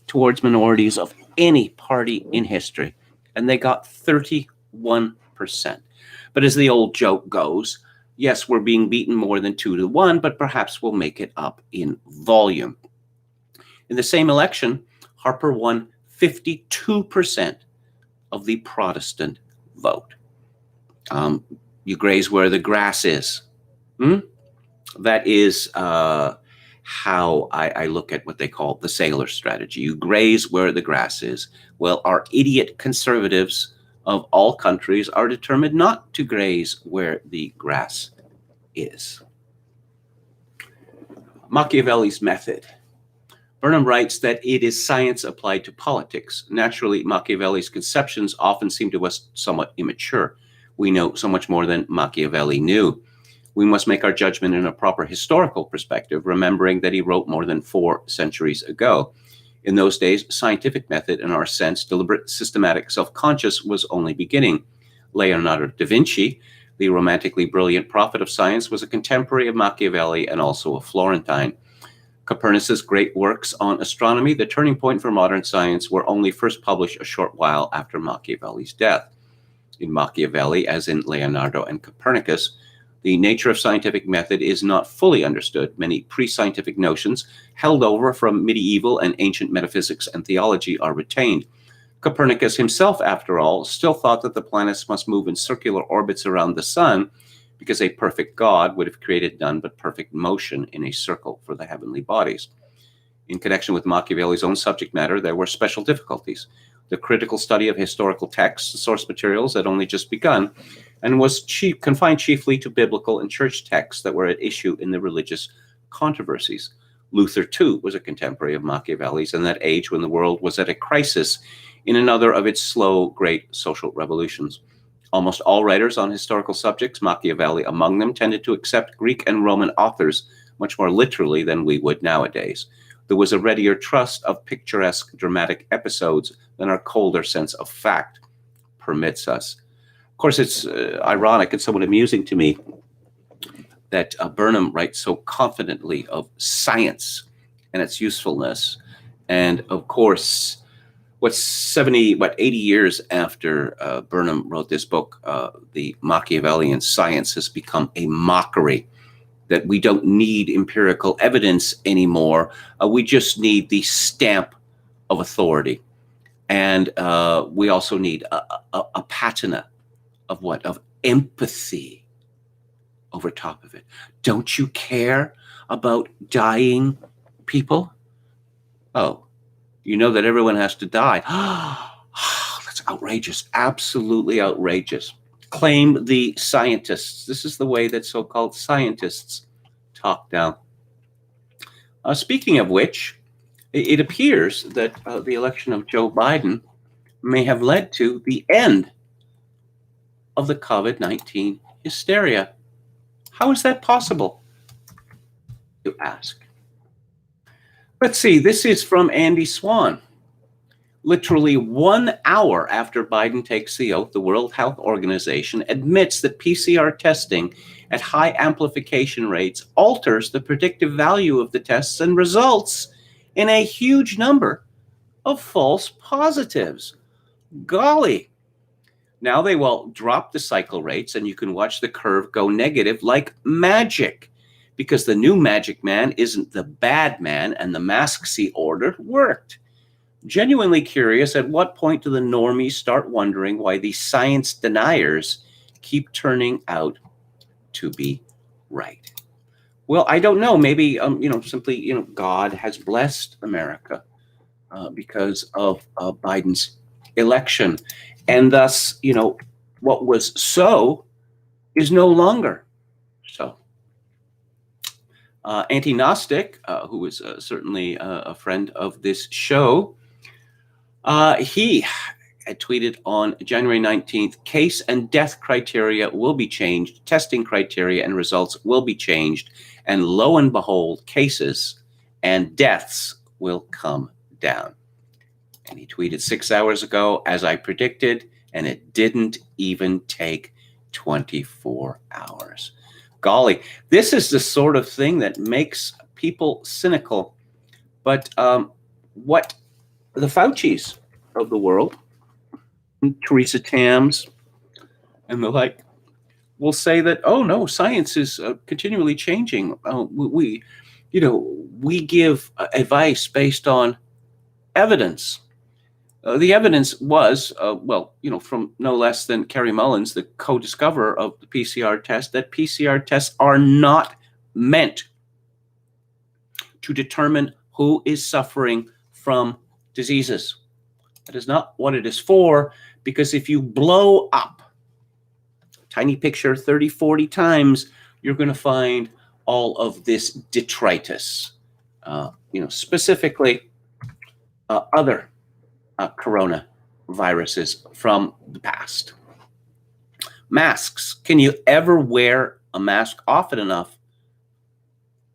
towards minorities of any party in history. And they got 31%. But as the old joke goes, yes, we're being beaten more than 2-1, but perhaps we'll make it up in volume. In the same election, Harper won 52% of the Protestant vote. You graze where the grass is. That is how I look at what they call the sailor strategy. You graze where the grass is. Well, our idiot conservatives of all countries are determined not to graze where the grass is. Machiavelli's method. Burnham writes that it is science applied to politics. Naturally, Machiavelli's conceptions often seem to us somewhat immature. We know so much more than Machiavelli knew. We must make our judgment in a proper historical perspective, remembering that he wrote more than 4 centuries ago. In those days, scientific method, in our sense, deliberate, systematic, self-conscious, was only beginning. Leonardo da Vinci, the romantically brilliant prophet of science, was a contemporary of Machiavelli and also a Florentine. Copernicus' great works on astronomy, the turning point for modern science, were only first published a short while after Machiavelli's death. In Machiavelli, as in Leonardo and Copernicus, the nature of scientific method is not fully understood. Many pre-scientific notions held over from medieval and ancient metaphysics and theology are retained. Copernicus himself, after all, still thought that the planets must move in circular orbits around the sun, because a perfect God would have created none but perfect motion in a circle for the heavenly bodies. In connection with Machiavelli's own subject matter, there were special difficulties. The critical study of historical texts and source materials had only just begun, and was confined chiefly to biblical and church texts that were at issue in the religious controversies. Luther, too, was a contemporary of Machiavelli's in that age when the world was at a crisis in another of its slow, great social revolutions. Almost all writers on historical subjects, Machiavelli among them, tended to accept Greek and Roman authors much more literally than we would nowadays. There was a readier trust of picturesque, dramatic episodes than our colder sense of fact permits us. Of course, it's ironic and somewhat amusing to me that Burnham writes so confidently of science and its usefulness. And of course, 80 years after Burnham wrote this book, the Machiavellian science has become a mockery, that we don't need empirical evidence anymore. We just need the stamp of authority. And we also need a patina of what? Of empathy over top of it. Don't you care about dying people? Oh, you know that everyone has to die. That's outrageous. Absolutely outrageous. Claim the scientists. This is the way that so-called scientists talk now. Speaking of which, it appears that the election of Joe Biden may have led to the end of the COVID-19 hysteria. How is that possible, you ask? Let's see, this is from Andy Swan. Literally 1 hour after Biden takes the oath, the World Health Organization admits that PCR testing at high amplification rates alters the predictive value of the tests and results in a huge number of false positives. Golly. Now they will drop the cycle rates and you can watch the curve go negative like magic, because the new magic man isn't the bad man and the masks he ordered worked. Genuinely curious, at what point do the normies start wondering why these science deniers keep turning out to be right? Well, I don't know. Maybe, simply, God has blessed America because of Biden's election. And thus, what was so is no longer so. Anti-Gnostic, who is certainly a friend of this show, he had tweeted on January 19th, case and death criteria will be changed, testing criteria and results will be changed, and lo and behold, cases and deaths will come down. And he tweeted 6 hours ago, as I predicted, and it didn't even take 24 hours. Golly, this is the sort of thing that makes people cynical. But what the Faucis of the world, Teresa Tams and the like, will say that, oh no, science is continually changing. We give advice based on evidence. The evidence was, from no less than Kerry Mullins, the co-discoverer of the PCR test, that PCR tests are not meant to determine who is suffering from diseases. That is not what it is for, because if you blow up tiny picture 30, 40 times, you're going to find all of this detritus, specifically other coronaviruses from the past. Masks. Can you ever wear a mask often enough?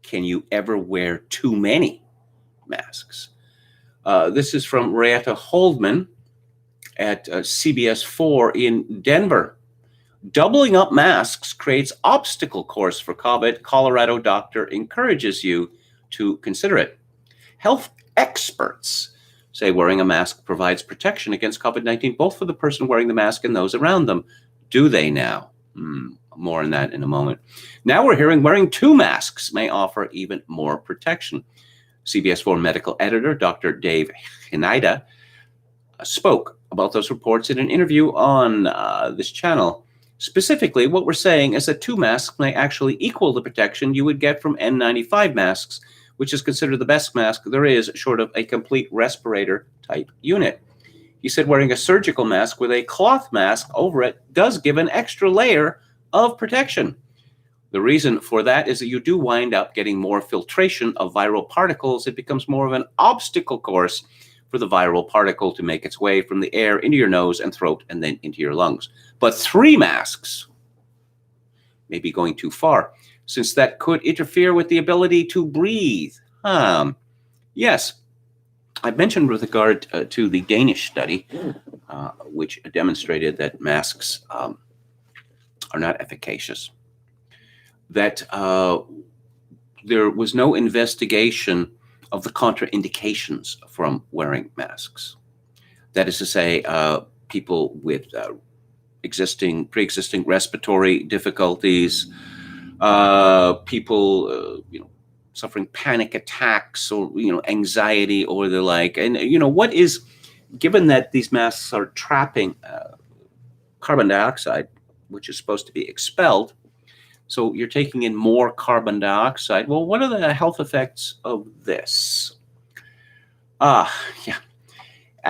Can you ever wear too many masks? This is from Rayetta Holdman at CBS 4 in Denver. Doubling up masks creates obstacle course for COVID. Colorado doctor encourages you to consider it. Health experts say wearing a mask provides protection against COVID-19, both for the person wearing the mask and those around them. Do they now? More on that in a moment. Now we're hearing wearing 2 masks may offer even more protection. CBS 4 medical editor Dr. Dave Hinida spoke about those reports in an interview on this channel. Specifically, what we're saying is that 2 masks may actually equal the protection you would get from N95 masks, which is considered the best mask there is, short of a complete respirator type unit. He said wearing a surgical mask with a cloth mask over it does give an extra layer of protection. The reason for that is that you do wind up getting more filtration of viral particles. It becomes more of an obstacle course for the viral particle to make its way from the air into your nose and throat and then into your lungs. But 3 masks may be going too far, since that could interfere with the ability to breathe. Yes, I mentioned with regard to the Danish study, which demonstrated that masks are not efficacious, that there was no investigation of the contraindications from wearing masks. That is to say, people with pre-existing respiratory difficulties, people suffering panic attacks or anxiety or the like. And what is, given that these masks are trapping carbon dioxide, which is supposed to be expelled, so you're taking in more carbon dioxide. Well, what are the health effects of this?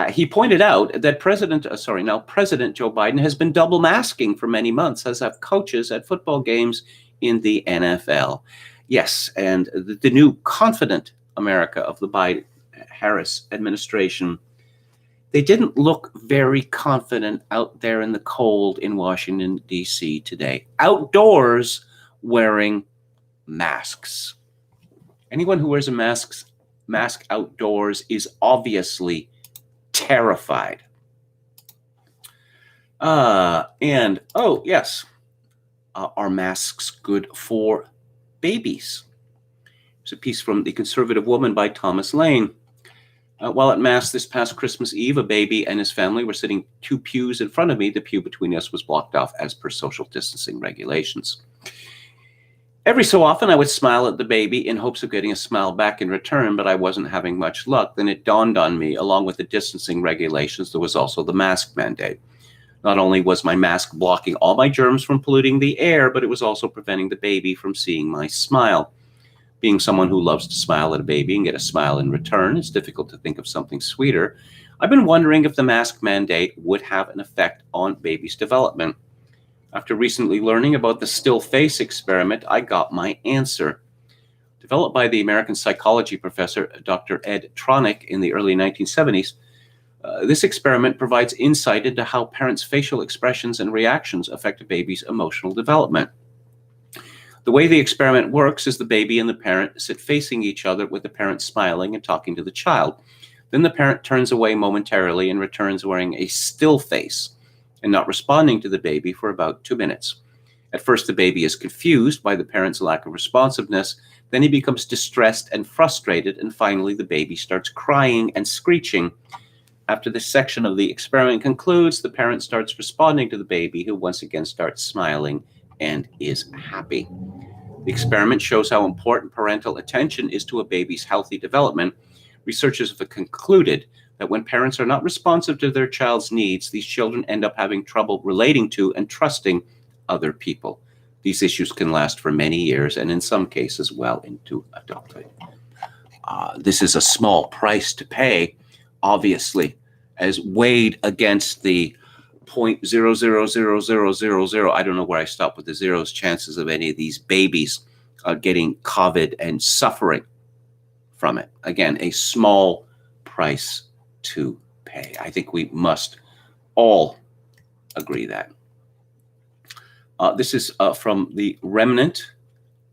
He pointed out that President Joe Biden has been double masking for many months, as have coaches at football games in the NFL. Yes, and the new confident America of the Biden-Harris administration, they didn't look very confident out there in the cold in Washington, D.C. today. Outdoors, wearing masks. Anyone who wears a mask outdoors is obviously terrified. Yes, are masks good for babies? It's a piece from The Conservative Woman by Thomas Lane. While at Mass this past Christmas Eve, a baby and his family were sitting 2 pews in front of me. The pew between us was blocked off as per social distancing regulations. Every so often, I would smile at the baby in hopes of getting a smile back in return, but I wasn't having much luck. Then it dawned on me, along with the distancing regulations, there was also the mask mandate. Not only was my mask blocking all my germs from polluting the air, but it was also preventing the baby from seeing my smile. Being someone who loves to smile at a baby and get a smile in return, it's difficult to think of something sweeter. I've been wondering if the mask mandate would have an effect on babies' development. After recently learning about the still face experiment, I got my answer. Developed by the American psychology professor Dr. Ed Tronick in the early 1970s, this experiment provides insight into how parents' facial expressions and reactions affect a baby's emotional development. The way the experiment works is the baby and the parent sit facing each other with the parent smiling and talking to the child. Then the parent turns away momentarily and returns wearing a still face and not responding to the baby for about 2 minutes. At first, the baby is confused by the parent's lack of responsiveness. Then he becomes distressed and frustrated, and finally the baby starts crying and screeching. After this section of the experiment concludes, the parent starts responding to the baby, who once again starts smiling and is happy. The experiment shows how important parental attention is to a baby's healthy development. Researchers have concluded that when parents are not responsive to their child's needs, these children end up having trouble relating to and trusting other people. These issues can last for many years and in some cases well into adulthood. This is a small price to pay, obviously, as weighed against the 0.000000, I don't know where I stop with the zeros, chances of any of these babies getting COVID and suffering from it. Again, a small price to pay. I think we must all agree that. This is from The Remnant,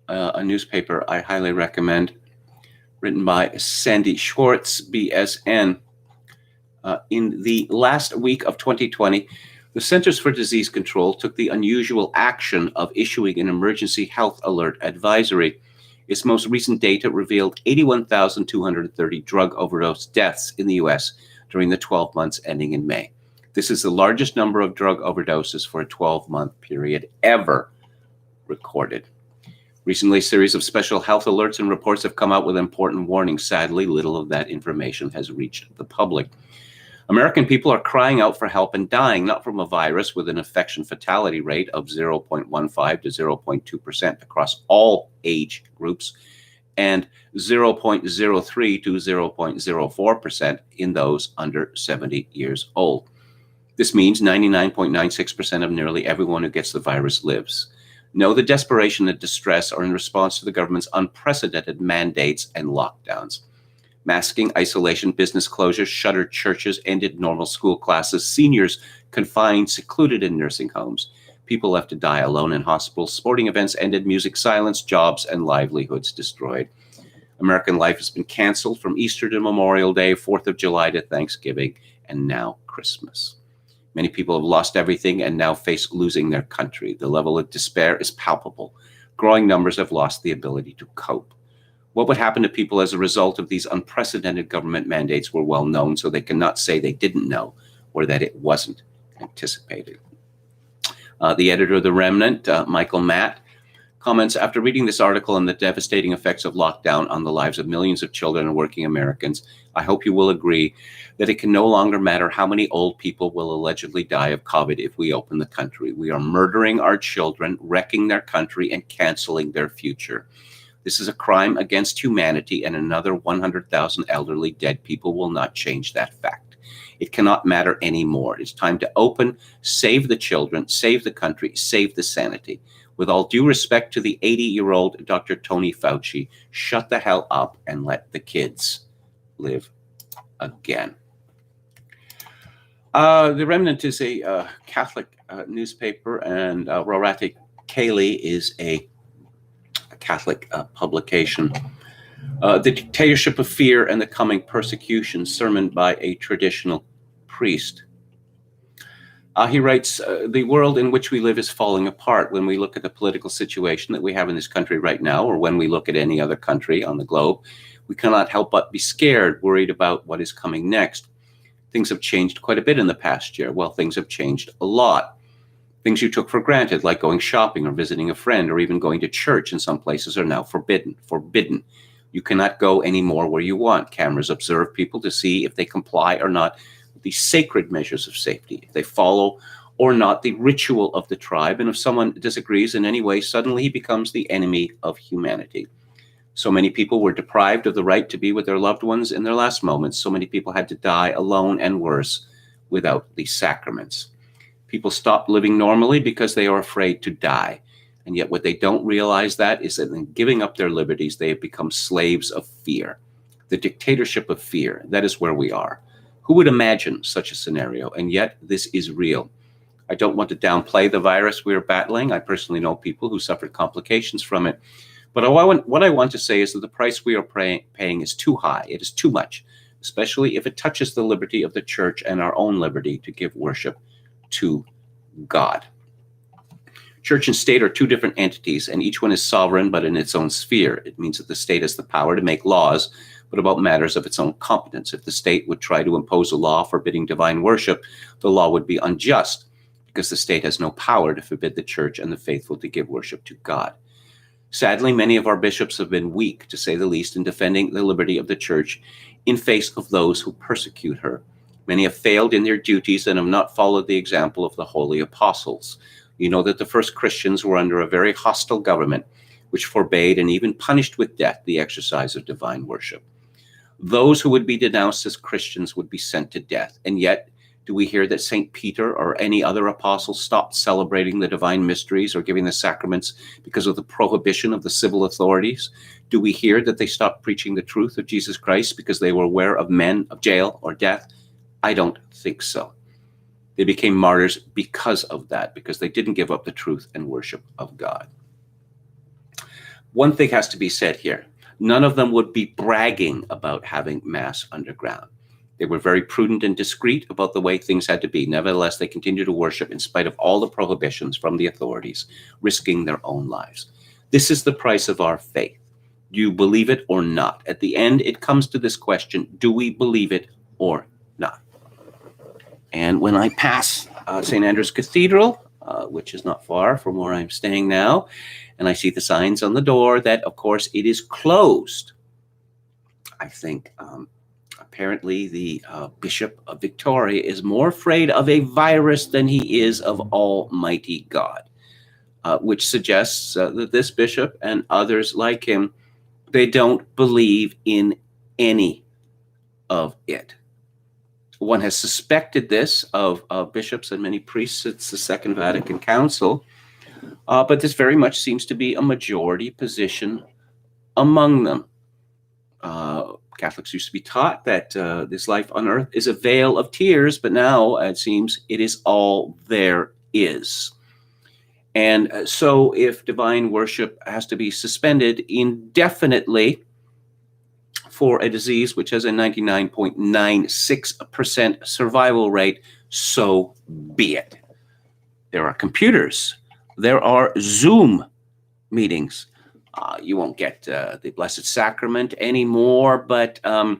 a newspaper I highly recommend, written by Sandy Schwartz, BSN. In the last week of 2020, the Centers for Disease Control took the unusual action of issuing an emergency health alert advisory. Its most recent data revealed 81,230 drug overdose deaths in the U.S. during the 12 months ending in May. This is the largest number of drug overdoses for a 12-month period ever recorded. Recently, a series of special health alerts and reports have come out with important warnings. Sadly, little of that information has reached the public. American people are crying out for help and dying, not from a virus with an infection fatality rate of 0.15 to 0.2% across all age groups and 0.03 to 0.04% in those under 70 years old. This means 99.96% of nearly everyone who gets the virus lives. No, the desperation and distress are in response to the government's unprecedented mandates and lockdowns. Masking, isolation, business closures, shuttered churches, ended normal school classes, seniors confined, secluded in nursing homes, people left to die alone in hospitals, sporting events ended, music silenced, jobs and livelihoods destroyed. American life has been canceled from Easter to Memorial Day, 4th of July to Thanksgiving, and now Christmas. Many people have lost everything and now face losing their country. The level of despair is palpable. Growing numbers have lost the ability to cope. What would happen to people as a result of these unprecedented government mandates were well known, so they cannot say they didn't know or that it wasn't anticipated. The editor of The Remnant, Michael Matt, comments, after reading this article on the devastating effects of lockdown on the lives of millions of children and working Americans, I hope you will agree that it can no longer matter how many old people will allegedly die of COVID if we open the country. We are murdering our children, wrecking their country, and canceling their future. This is a crime against humanity, and another 100,000 elderly dead people will not change that fact. It cannot matter anymore. It's time to open, save the children, save the country, save the sanity. With all due respect to the 80-year-old Dr. Tony Fauci, shut the hell up and let the kids live again. The Remnant is a Catholic newspaper, and Rorati Kaylee is a Catholic publication. The Dictatorship of Fear and the Coming Persecution, sermon by a traditional priest. He writes, the world in which we live is falling apart. When we look at the political situation that we have in this country right now, or when we look at any other country on the globe, we cannot help but be scared, worried about what is coming next. Things have changed quite a bit in the past year. Well, things have changed a lot. Things you took for granted, like going shopping or visiting a friend or even going to church in some places, are now forbidden. You cannot go anymore where you want. Cameras observe people to see if they comply or not with the sacred measures of safety, if they follow or not the ritual of the tribe. And if someone disagrees in any way, suddenly he becomes the enemy of humanity. So many people were deprived of the right to be with their loved ones in their last moments. So many people had to die alone, and worse, without the sacraments. People stopped living normally because they are afraid to die. And yet what they don't realize that is that in giving up their liberties, they have become slaves of fear. The dictatorship of fear, that is where we are. Who would imagine such a scenario? And yet this is real. I don't want to downplay the virus we are battling. I personally know people who suffered complications from it. But what I want to say is that the price we are paying is too high. It is too much, especially if it touches the liberty of the church and our own liberty to give worship to God. Church and state are two different entities, and each one is sovereign, but in its own sphere. It means that the state has the power to make laws, but about matters of its own competence. If the state would try to impose a law forbidding divine worship, the law would be unjust, because the state has no power to forbid the church and the faithful to give worship to God. Sadly, many of our bishops have been weak, to say the least, in defending the liberty of the church in face of those who persecute her. Many have failed in their duties and have not followed the example of the holy apostles. You know that the first Christians were under a very hostile government, which forbade and even punished with death the exercise of divine worship. Those who would be denounced as Christians would be sent to death. And yet, do we hear that St. Peter or any other apostle stopped celebrating the divine mysteries or giving the sacraments because of the prohibition of the civil authorities? Do we hear that they stopped preaching the truth of Jesus Christ because they were aware of men, of jail or death? I don't think so. They became martyrs because of that, because they didn't give up the truth and worship of God. One thing has to be said here. None of them would be bragging about having Mass underground. They were very prudent and discreet about the way things had to be. Nevertheless, they continued to worship in spite of all the prohibitions from the authorities, risking their own lives. This is the price of our faith. Do you believe it or not? At the end, it comes to this question: do we believe it or not? And when I pass St. Andrew's Cathedral, which is not far from where I'm staying now, and I see the signs on the door that, of course, it is closed, I think apparently the Bishop of Victoria is more afraid of a virus than he is of Almighty God, which suggests that this bishop and others like him, they don't believe in any of it. One has suspected this of bishops and many priests since the Second Vatican Council, but this very much seems to be a majority position among them. Catholics used to be taught that this life on earth is a vale of tears, but now it seems it is all there is. And so if divine worship has to be suspended indefinitely for a disease which has a 99.96% survival rate, so be it. There are computers. There are Zoom meetings. You won't get the Blessed Sacrament anymore, but now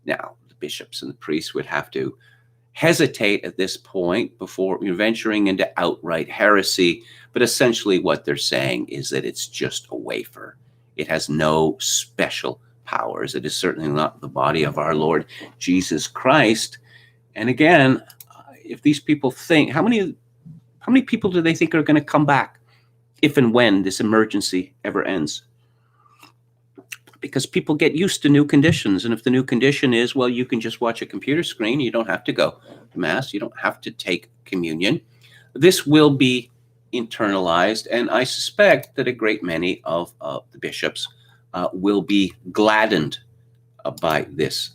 the bishops and the priests would have to hesitate at this point before venturing into outright heresy. But essentially what they're saying is that it's just a wafer. It has no special powers. It is certainly not the body of our Lord Jesus Christ. And again, if these people think, how many people do they think are going to come back if and when this emergency ever ends? Because people get used to new conditions. And if the new condition is, well, you can just watch a computer screen, you don't have to go to Mass, you don't have to take communion, this will be internalized. And I suspect that a great many of the bishops will be gladdened by this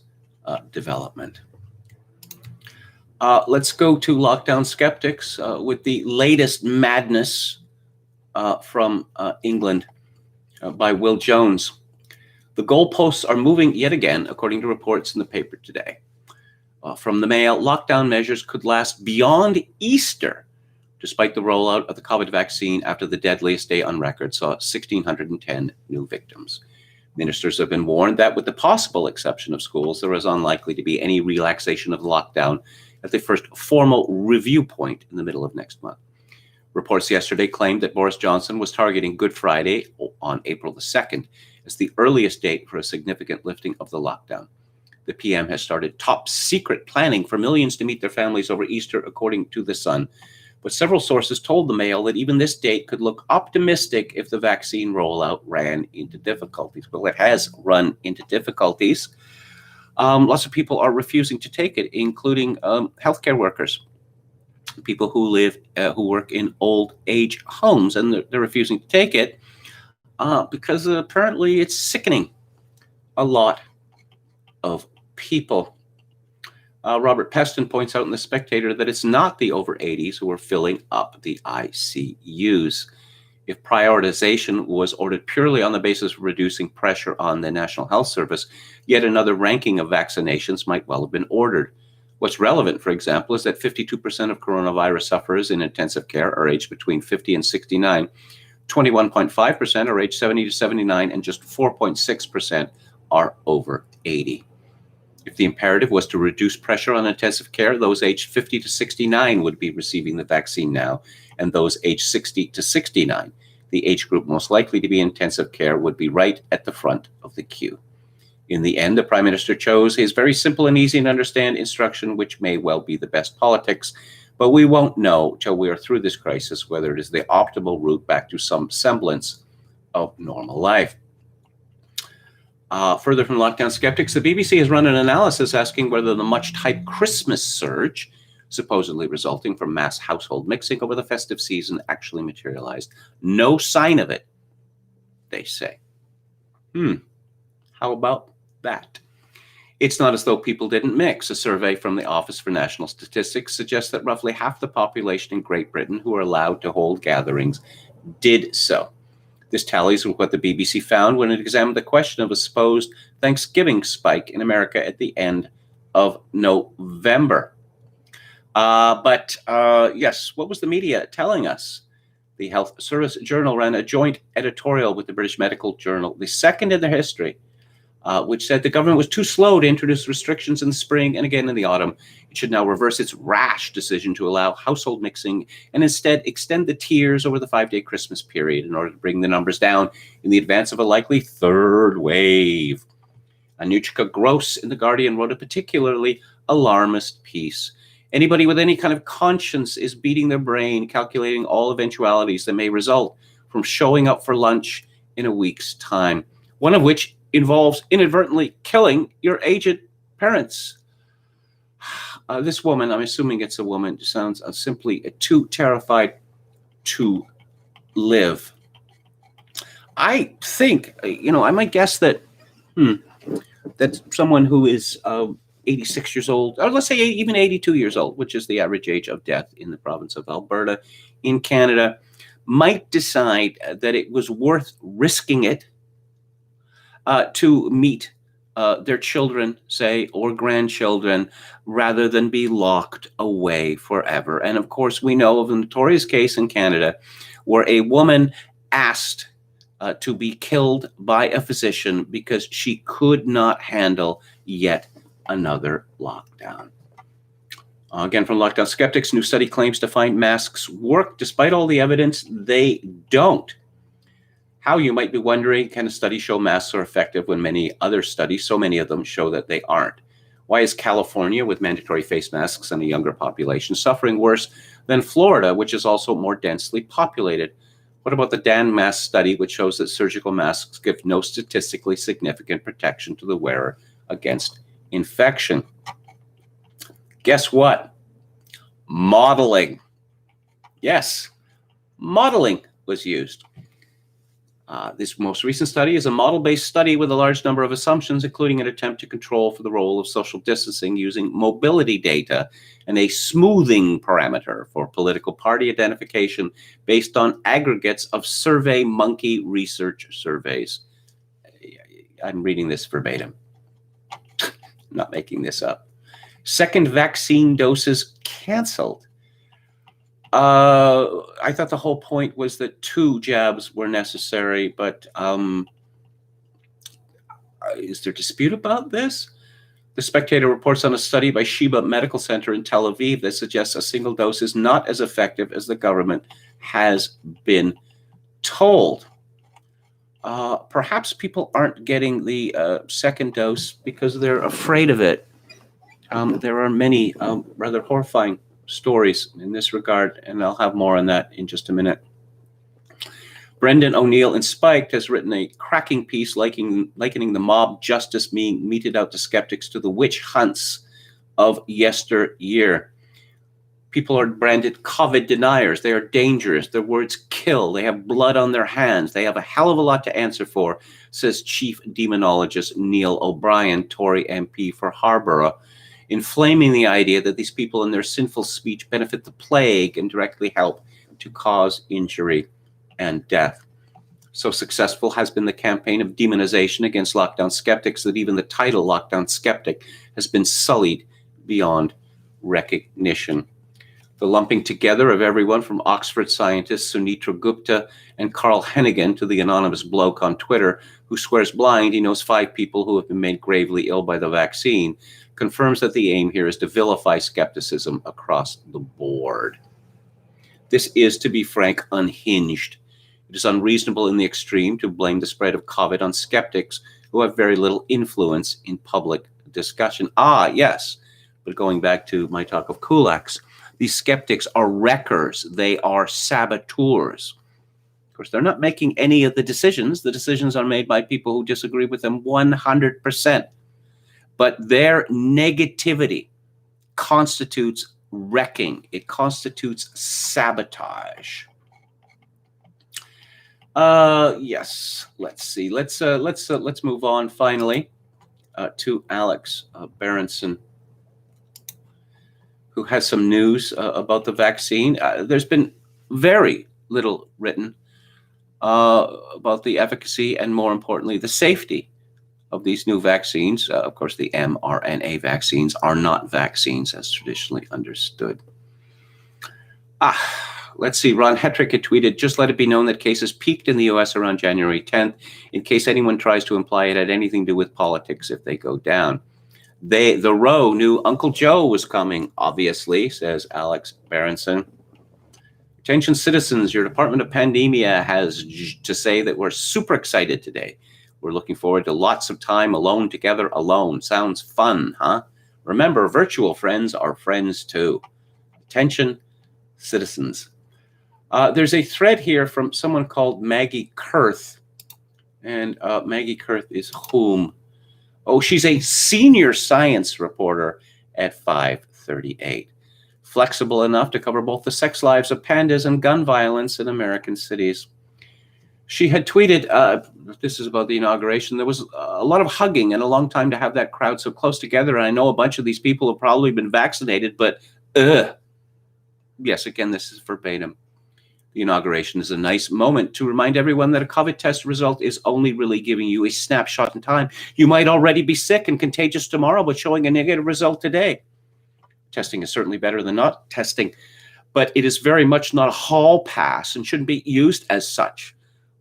development. Let's go to lockdown skeptics with the latest madness from England by Will Jones. The goalposts are moving yet again, according to reports in the paper today. From the Mail, lockdown measures could last beyond Easter, despite the rollout of the COVID vaccine after the deadliest day on record saw 1,610 new victims. Ministers have been warned that with the possible exception of schools, there is unlikely to be any relaxation of lockdown at the first formal review point in the middle of next month. Reports yesterday claimed that Boris Johnson was targeting Good Friday on April the 2nd as the earliest date for a significant lifting of the lockdown. The PM has started top secret planning for millions to meet their families over Easter, according to The Sun. But several sources told the Mail that even this date could look optimistic if the vaccine rollout ran into difficulties. Well, it has run into difficulties. Lots of people are refusing to take it, including healthcare workers, people who work in old age homes, and they're refusing to take it because apparently it's sickening a lot of people. Robert Peston points out in The Spectator that it's not the over 80s who are filling up the ICUs. If prioritization was ordered purely on the basis of reducing pressure on the National Health Service, yet another ranking of vaccinations might well have been ordered. What's relevant, for example, is that 52% of coronavirus sufferers in intensive care are aged between 50 and 69, 21.5% are aged 70 to 79, and just 4.6% are over 80. If the imperative was to reduce pressure on intensive care, those aged 50 to 69 would be receiving the vaccine now, and those aged 60 to 69, the age group most likely to be in intensive care, would be right at the front of the queue. In the end, the Prime Minister chose his very simple and easy to understand instruction, which may well be the best politics, but we won't know till we are through this crisis whether it is the optimal route back to some semblance of normal life. Further from lockdown skeptics, the BBC has run an analysis asking whether the much-hyped Christmas surge, supposedly resulting from mass household mixing over the festive season, actually materialized. No sign of it, they say. How about that? It's not as though people didn't mix. A survey from the Office for National Statistics suggests that roughly half the population in Great Britain who are allowed to hold gatherings did so. This tallies with what the BBC found when it examined the question of a supposed Thanksgiving spike in America at the end of November. Yes, what was the media telling us? The Health Service Journal ran a joint editorial with the British Medical Journal, the second in their history, which said the government was too slow to introduce restrictions in the spring and again in the autumn. It should now reverse its rash decision to allow household mixing and instead extend the tiers over the 5-day Christmas period in order to bring the numbers down in the advance of a likely third wave. Anuchka Gross in The Guardian wrote a particularly alarmist piece. Anybody with any kind of conscience is beating their brain, calculating all eventualities that may result from showing up for lunch in a week's time, one of which involves inadvertently killing your aged parents. This woman, I'm assuming it's a woman, sounds simply too terrified to live. I think, I might guess that that someone who is 86 years old, or let's say even 82 years old, which is the average age of death in the province of Alberta in Canada, might decide that it was worth risking it to meet their children, say, or grandchildren, rather than be locked away forever. And of course, we know of a notorious case in Canada where a woman asked to be killed by a physician because she could not handle yet another lockdown. Again, from Lockdown Skeptics, new study claims to find masks work despite all the evidence they don't. How, you might be wondering, can a study show masks are effective when many other studies, so many of them, show that they aren't? Why is California, with mandatory face masks and a younger population, suffering worse than Florida, which is also more densely populated? What about the Dan Mask study, which shows that surgical masks give no statistically significant protection to the wearer against infection? Guess what? Modeling. Yes, modeling was used. This most recent study is a model-based study with a large number of assumptions, including an attempt to control for the role of social distancing using mobility data and a smoothing parameter for political party identification based on aggregates of SurveyMonkey research surveys. I'm reading this verbatim. I'm not making this up. Second vaccine doses canceled. I thought the whole point was that 2 jabs were necessary, but is there dispute about this? The Spectator reports on a study by Sheba Medical Center in Tel Aviv that suggests a single dose is not as effective as the government has been told. Perhaps people aren't getting the second dose because they're afraid of it. There are many rather horrifying stories in this regard, and I'll have more on that in just a minute. Brendan O'Neill in Spiked has written a cracking piece likening the mob justice being meted out to skeptics to the witch hunts of yesteryear. People are branded COVID deniers. They are dangerous. Their words kill. They have blood on their hands. They have a hell of a lot to answer for, says Chief Demonologist Neil O'Brien, Tory MP for Harborough, inflaming the idea that these people in their sinful speech benefit the plague and directly help to cause injury and death. So successful has been the campaign of demonization against lockdown skeptics that even the title Lockdown Skeptic has been sullied beyond recognition. The lumping together of everyone from Oxford scientist Sunitra Gupta and Carl Hennigan to the anonymous bloke on Twitter who swears blind he knows 5 people who have been made gravely ill by the vaccine confirms that the aim here is to vilify skepticism across the board. This is, to be frank, unhinged. It is unreasonable in the extreme to blame the spread of COVID on skeptics who have very little influence in public discussion. Yes, but going back to my talk of kulaks, these skeptics are wreckers. They are saboteurs. Of course, they're not making any of the decisions. The decisions are made by people who disagree with them 100%. But their negativity constitutes wrecking. It constitutes sabotage. Yes. Let's see. Let's move on finally to Alex Berenson, who has some news about the vaccine. There's been very little written about the efficacy and, more importantly, the safety of these new vaccines. Of course, the mRNA vaccines are not vaccines as traditionally understood. let's see. Ron Hetrick had tweeted, just let it be known that cases peaked in the U.S. around January 10th, in case anyone tries to imply it had anything to do with politics if they go down. The Row knew Uncle Joe was coming, obviously, says Alex Berenson. Attention citizens, your Department of Pandemia has to say that we're super excited today. We're looking forward to lots of time alone together alone. Sounds fun, huh? Remember, virtual friends are friends too. Attention citizens. There's a thread here from someone called Maggie Kurth. And Maggie Kurth is whom? Oh, she's a senior science reporter at 538. Flexible enough to cover both the sex lives of pandas and gun violence in American cities. She had tweeted, this is about the inauguration, there was a lot of hugging and a long time to have that crowd so close together. And I know a bunch of these people have probably been vaccinated, but yes, again, this is verbatim. The inauguration is a nice moment to remind everyone that a COVID test result is only really giving you a snapshot in time. You might already be sick and contagious tomorrow, but showing a negative result today. Testing is certainly better than not testing, but it is very much not a hall pass and shouldn't be used as such.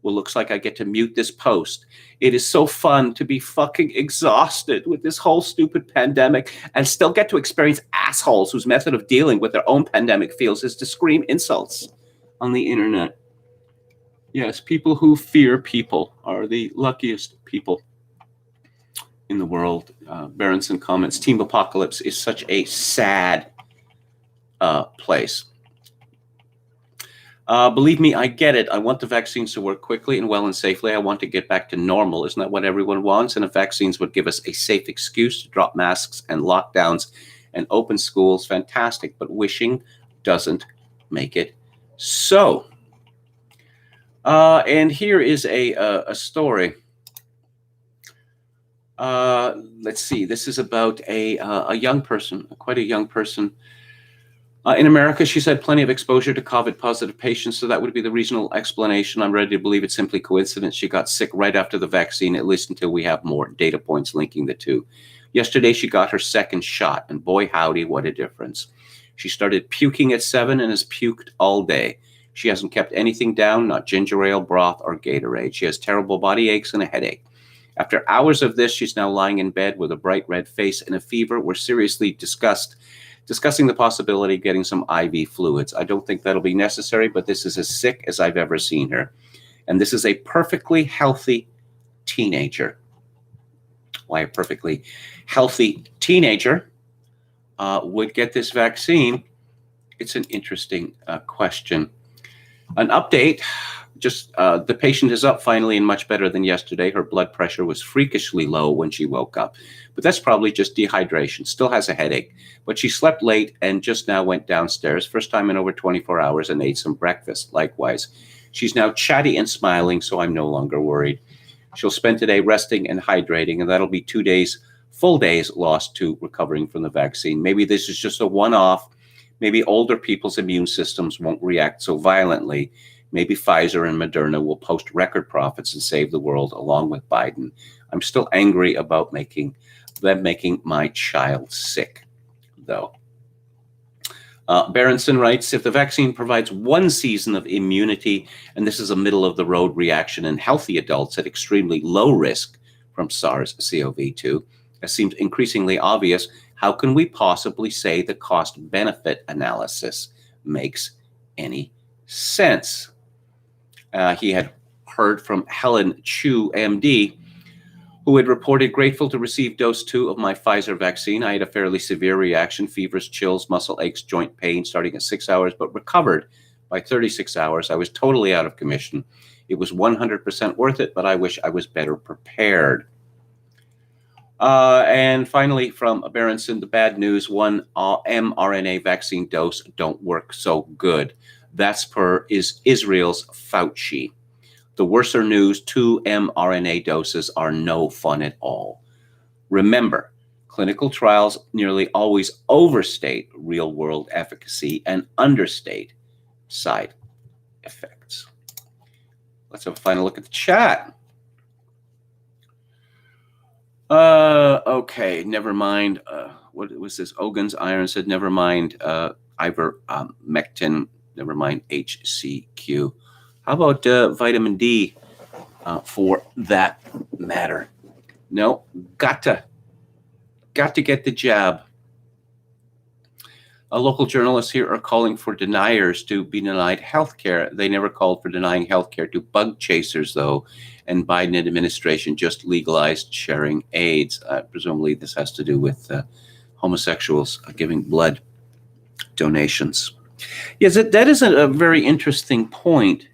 Well, looks like I get to mute this post. It is so fun to be fucking exhausted with this whole stupid pandemic and still get to experience assholes whose method of dealing with their own pandemic feels is to scream insults on the internet. Yes, people who fear people are the luckiest people in the world. Berenson comments, Team Apocalypse is such a sad place. Believe me, I get it. I want the vaccines to work quickly and well and safely. I want to get back to normal. Isn't that what everyone wants? And if vaccines would give us a safe excuse to drop masks and lockdowns and open schools, fantastic. But wishing doesn't make it so. And here is a story. Let's see. This is about a young person, quite a young person. In America, she's had plenty of exposure to COVID-positive patients, so that would be the reasonable explanation. I'm ready to believe it's simply coincidence. She got sick right after the vaccine, at least until we have more data points linking the two. Yesterday, she got her second shot, and boy, howdy, what a difference. She started puking at 7 and has puked all day. She hasn't kept anything down, not ginger ale, broth, or Gatorade. She has terrible body aches and a headache. After hours of this, she's now lying in bed with a bright red face and a fever. We're seriously discussing the possibility of getting some IV fluids. I don't think that'll be necessary, but this is as sick as I've ever seen her. And this is a perfectly healthy teenager. Why a perfectly healthy teenager would get this vaccine? It's an interesting question. An update, just the patient is up finally and much better than yesterday. Her blood pressure was freakishly low when she woke up, but that's probably just dehydration. Still has a headache, but she slept late and just now went downstairs, first time in over 24 hours, and ate some breakfast. Likewise, she's now chatty and smiling, so I'm no longer worried. She'll spend today resting and hydrating, and that'll be 2 days, full days lost to recovering from the vaccine. Maybe this is just a one-off. Maybe older people's immune systems won't react so violently. Maybe Pfizer and Moderna will post record profits and save the world along with Biden. I'm still angry about making my child sick, though. Berenson writes, if the vaccine provides one season of immunity, and this is a middle-of-the-road reaction in healthy adults at extremely low risk from SARS-CoV-2, as seems increasingly obvious, how can we possibly say the cost-benefit analysis makes any sense? He had heard from Helen Chu, MD, who had reported grateful to receive dose 2 of my Pfizer vaccine. I had a fairly severe reaction, fevers, chills, muscle aches, joint pain starting at 6 hours, but recovered by 36 hours. I was totally out of commission. It was 100% worth it, but I wish I was better prepared. And finally, from Berenson, the bad news, one mRNA vaccine dose don't work so good. That's per Israel's Fauci. The worser news, 2 mRNA doses are no fun at all. Remember, clinical trials nearly always overstate real-world efficacy and understate side effects. Let's have a final look at the chat. Okay, never mind. What was this? Ogun's Iron said, never mind. Ivermectin. Never mind HCQ. How about vitamin D for that matter? No, got to get the jab. Local journalists here are calling for deniers to be denied health care. They never called for denying health care to bug chasers, though, and Biden administration just legalized sharing AIDS. Presumably this has to do with homosexuals giving blood donations. Yes, that is a very interesting point,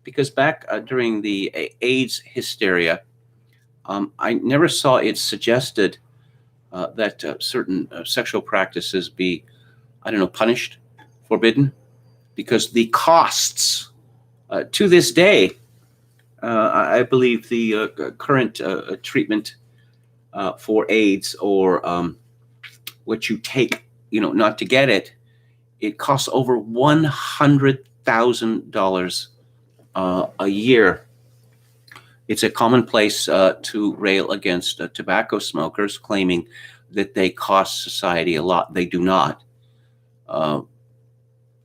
because back during the AIDS hysteria, I never saw it suggested that certain sexual practices be, punished, forbidden, because the costs to this day, I believe the current treatment for AIDS, or what you take, not to get it, it costs over $100,000 a year. It's a commonplace to rail against tobacco smokers, claiming that they cost society a lot. They do not.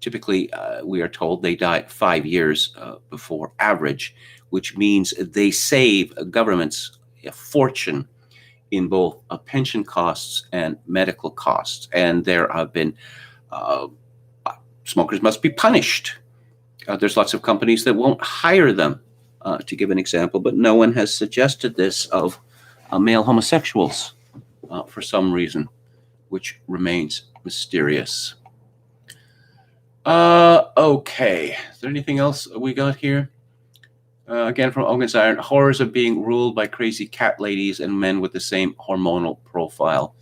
Typically, we are told they die 5 years before average, which means they save governments a fortune in both pension costs and medical costs. And there have been smokers must be punished. There's lots of companies that won't hire them, to give an example, but no one has suggested this of male homosexuals for some reason, which remains mysterious. Okay. Is there anything else we got here? Again, from Ogan's Iron, horrors of being ruled by crazy cat ladies and men with the same hormonal profile.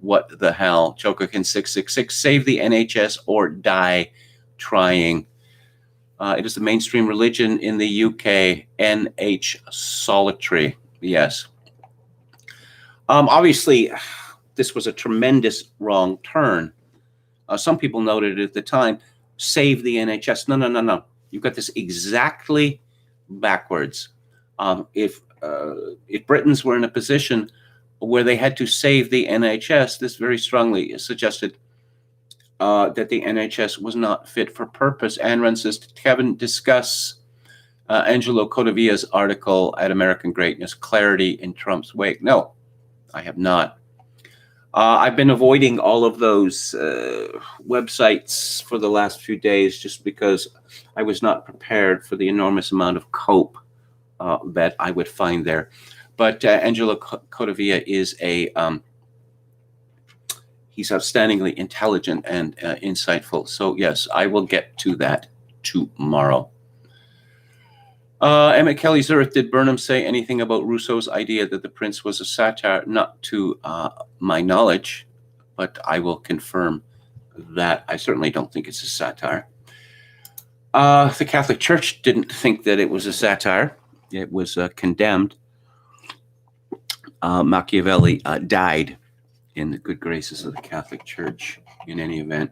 What the hell? Chokokin 666, save the NHS or die trying. It is the mainstream religion in the UK, NH solitary. Yes. Obviously, this was a tremendous wrong turn. Some people noted at the time, save the NHS. No. You've got this exactly backwards. If Britons were in a position where they had to save the NHS, this very strongly suggested that the NHS was not fit for purpose. Anne Run says, Kevin, discuss Angelo Codavilla's article at American Greatness, Clarity in Trump's Wake. No, I have not. I've been avoiding all of those websites for the last few days just because I was not prepared for the enormous amount of cope that I would find there. But Angelo Codavilla is he's outstandingly intelligent and insightful. So yes, I will get to that tomorrow. Emmett Kelly Zurich, did Burnham say anything about Rousseau's idea that the prince was a satire? Not to my knowledge, but I will confirm that. I certainly don't think it's a satire. The Catholic Church didn't think that it was a satire. It was condemned. Machiavelli died in the good graces of the Catholic Church in any event.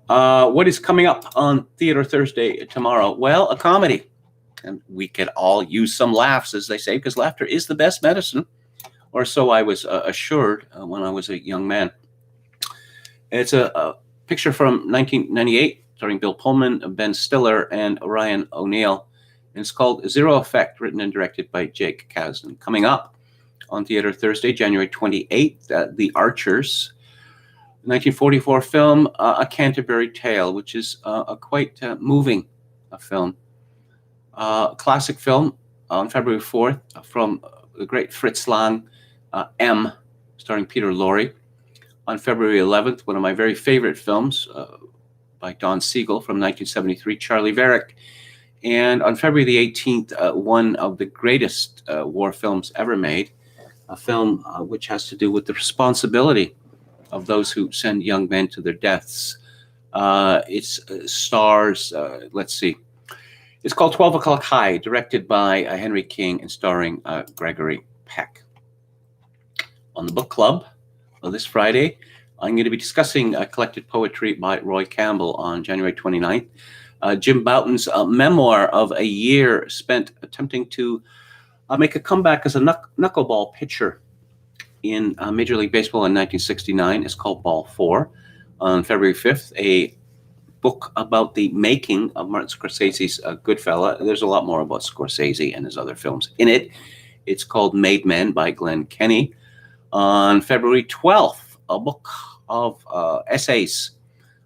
What is coming up on Theater Thursday tomorrow? Well, a comedy. And we could all use some laughs, as they say, because laughter is the best medicine. Or so I was assured when I was a young man. It's a picture from 1998, starring Bill Pullman, Ben Stiller, and Ryan O'Neal. And it's called Zero Effect, written and directed by Jake Kasdan. Coming up on Theater Thursday, January 28th, The Archers, 1944 film, A Canterbury Tale, which is a quite moving film. Classic film on February 4th from the great Fritz Lang, M, starring Peter Lorre. On February 11th, one of my very favorite films by Don Siegel from 1973, Charlie Varick. And on February the 18th, one of the greatest war films ever made, a film which has to do with the responsibility of those who send young men to their deaths. It stars, let's see, it's called 12 O'Clock High, directed by Henry King and starring Gregory Peck. On the book club this Friday, I'm going to be discussing collected poetry by Roy Campbell on January 29th. Jim Bouton's memoir of a year spent attempting to make a comeback as a knuckleball pitcher in Major League Baseball in 1969 is called Ball 4. On February 5th, a book about the making of Martin Scorsese's Goodfella. There's a lot more about Scorsese and his other films in it. It's called Made Men by Glenn Kenny. On February 12th, a book of essays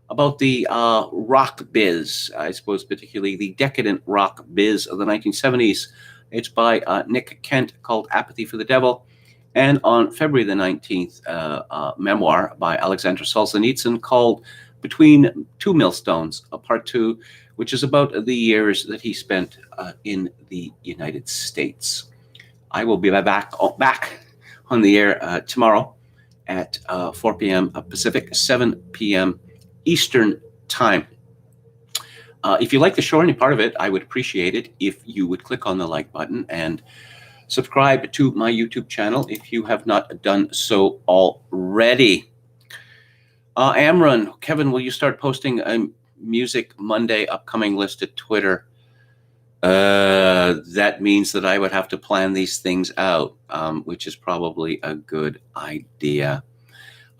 about the rock biz, I suppose particularly the decadent rock biz of the 1970s. It's by Nick Kent, called Apathy for the Devil. And on February the 19th, a memoir by Alexander Solzhenitsyn called Between Two Millstones, a part 2, which is about the years that he spent in the United States. I will be back on the air tomorrow at 4 p.m. Pacific, 7 p.m. Eastern Time. If you like the show or any part of it, I would appreciate it if you would click on the like button and subscribe to my YouTube channel if you have not done so already. Amron, Kevin, will you start posting a Music Monday upcoming list at Twitter? That means that I would have to plan these things out, which is probably a good idea.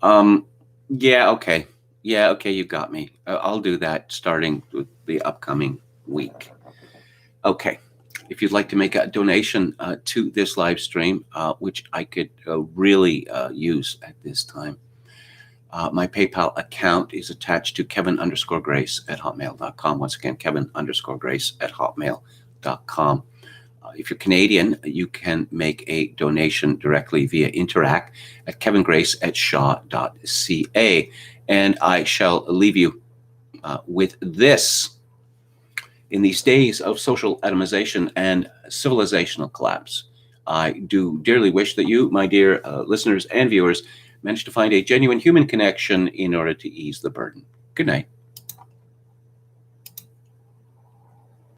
Yeah, okay, you got me. I'll do that starting with the upcoming week. Okay, if you'd like to make a donation to this live stream, which I could really use at this time, my PayPal account is attached to kevin_grace@hotmail.com. Once again, kevin_grace@hotmail.com. If you're Canadian, you can make a donation directly via Interac at kevingrace@shaw.ca. And I shall leave you with this. In these days of social atomization and civilizational collapse, I do dearly wish that you, my dear listeners and viewers, manage to find a genuine human connection in order to ease the burden. Good night.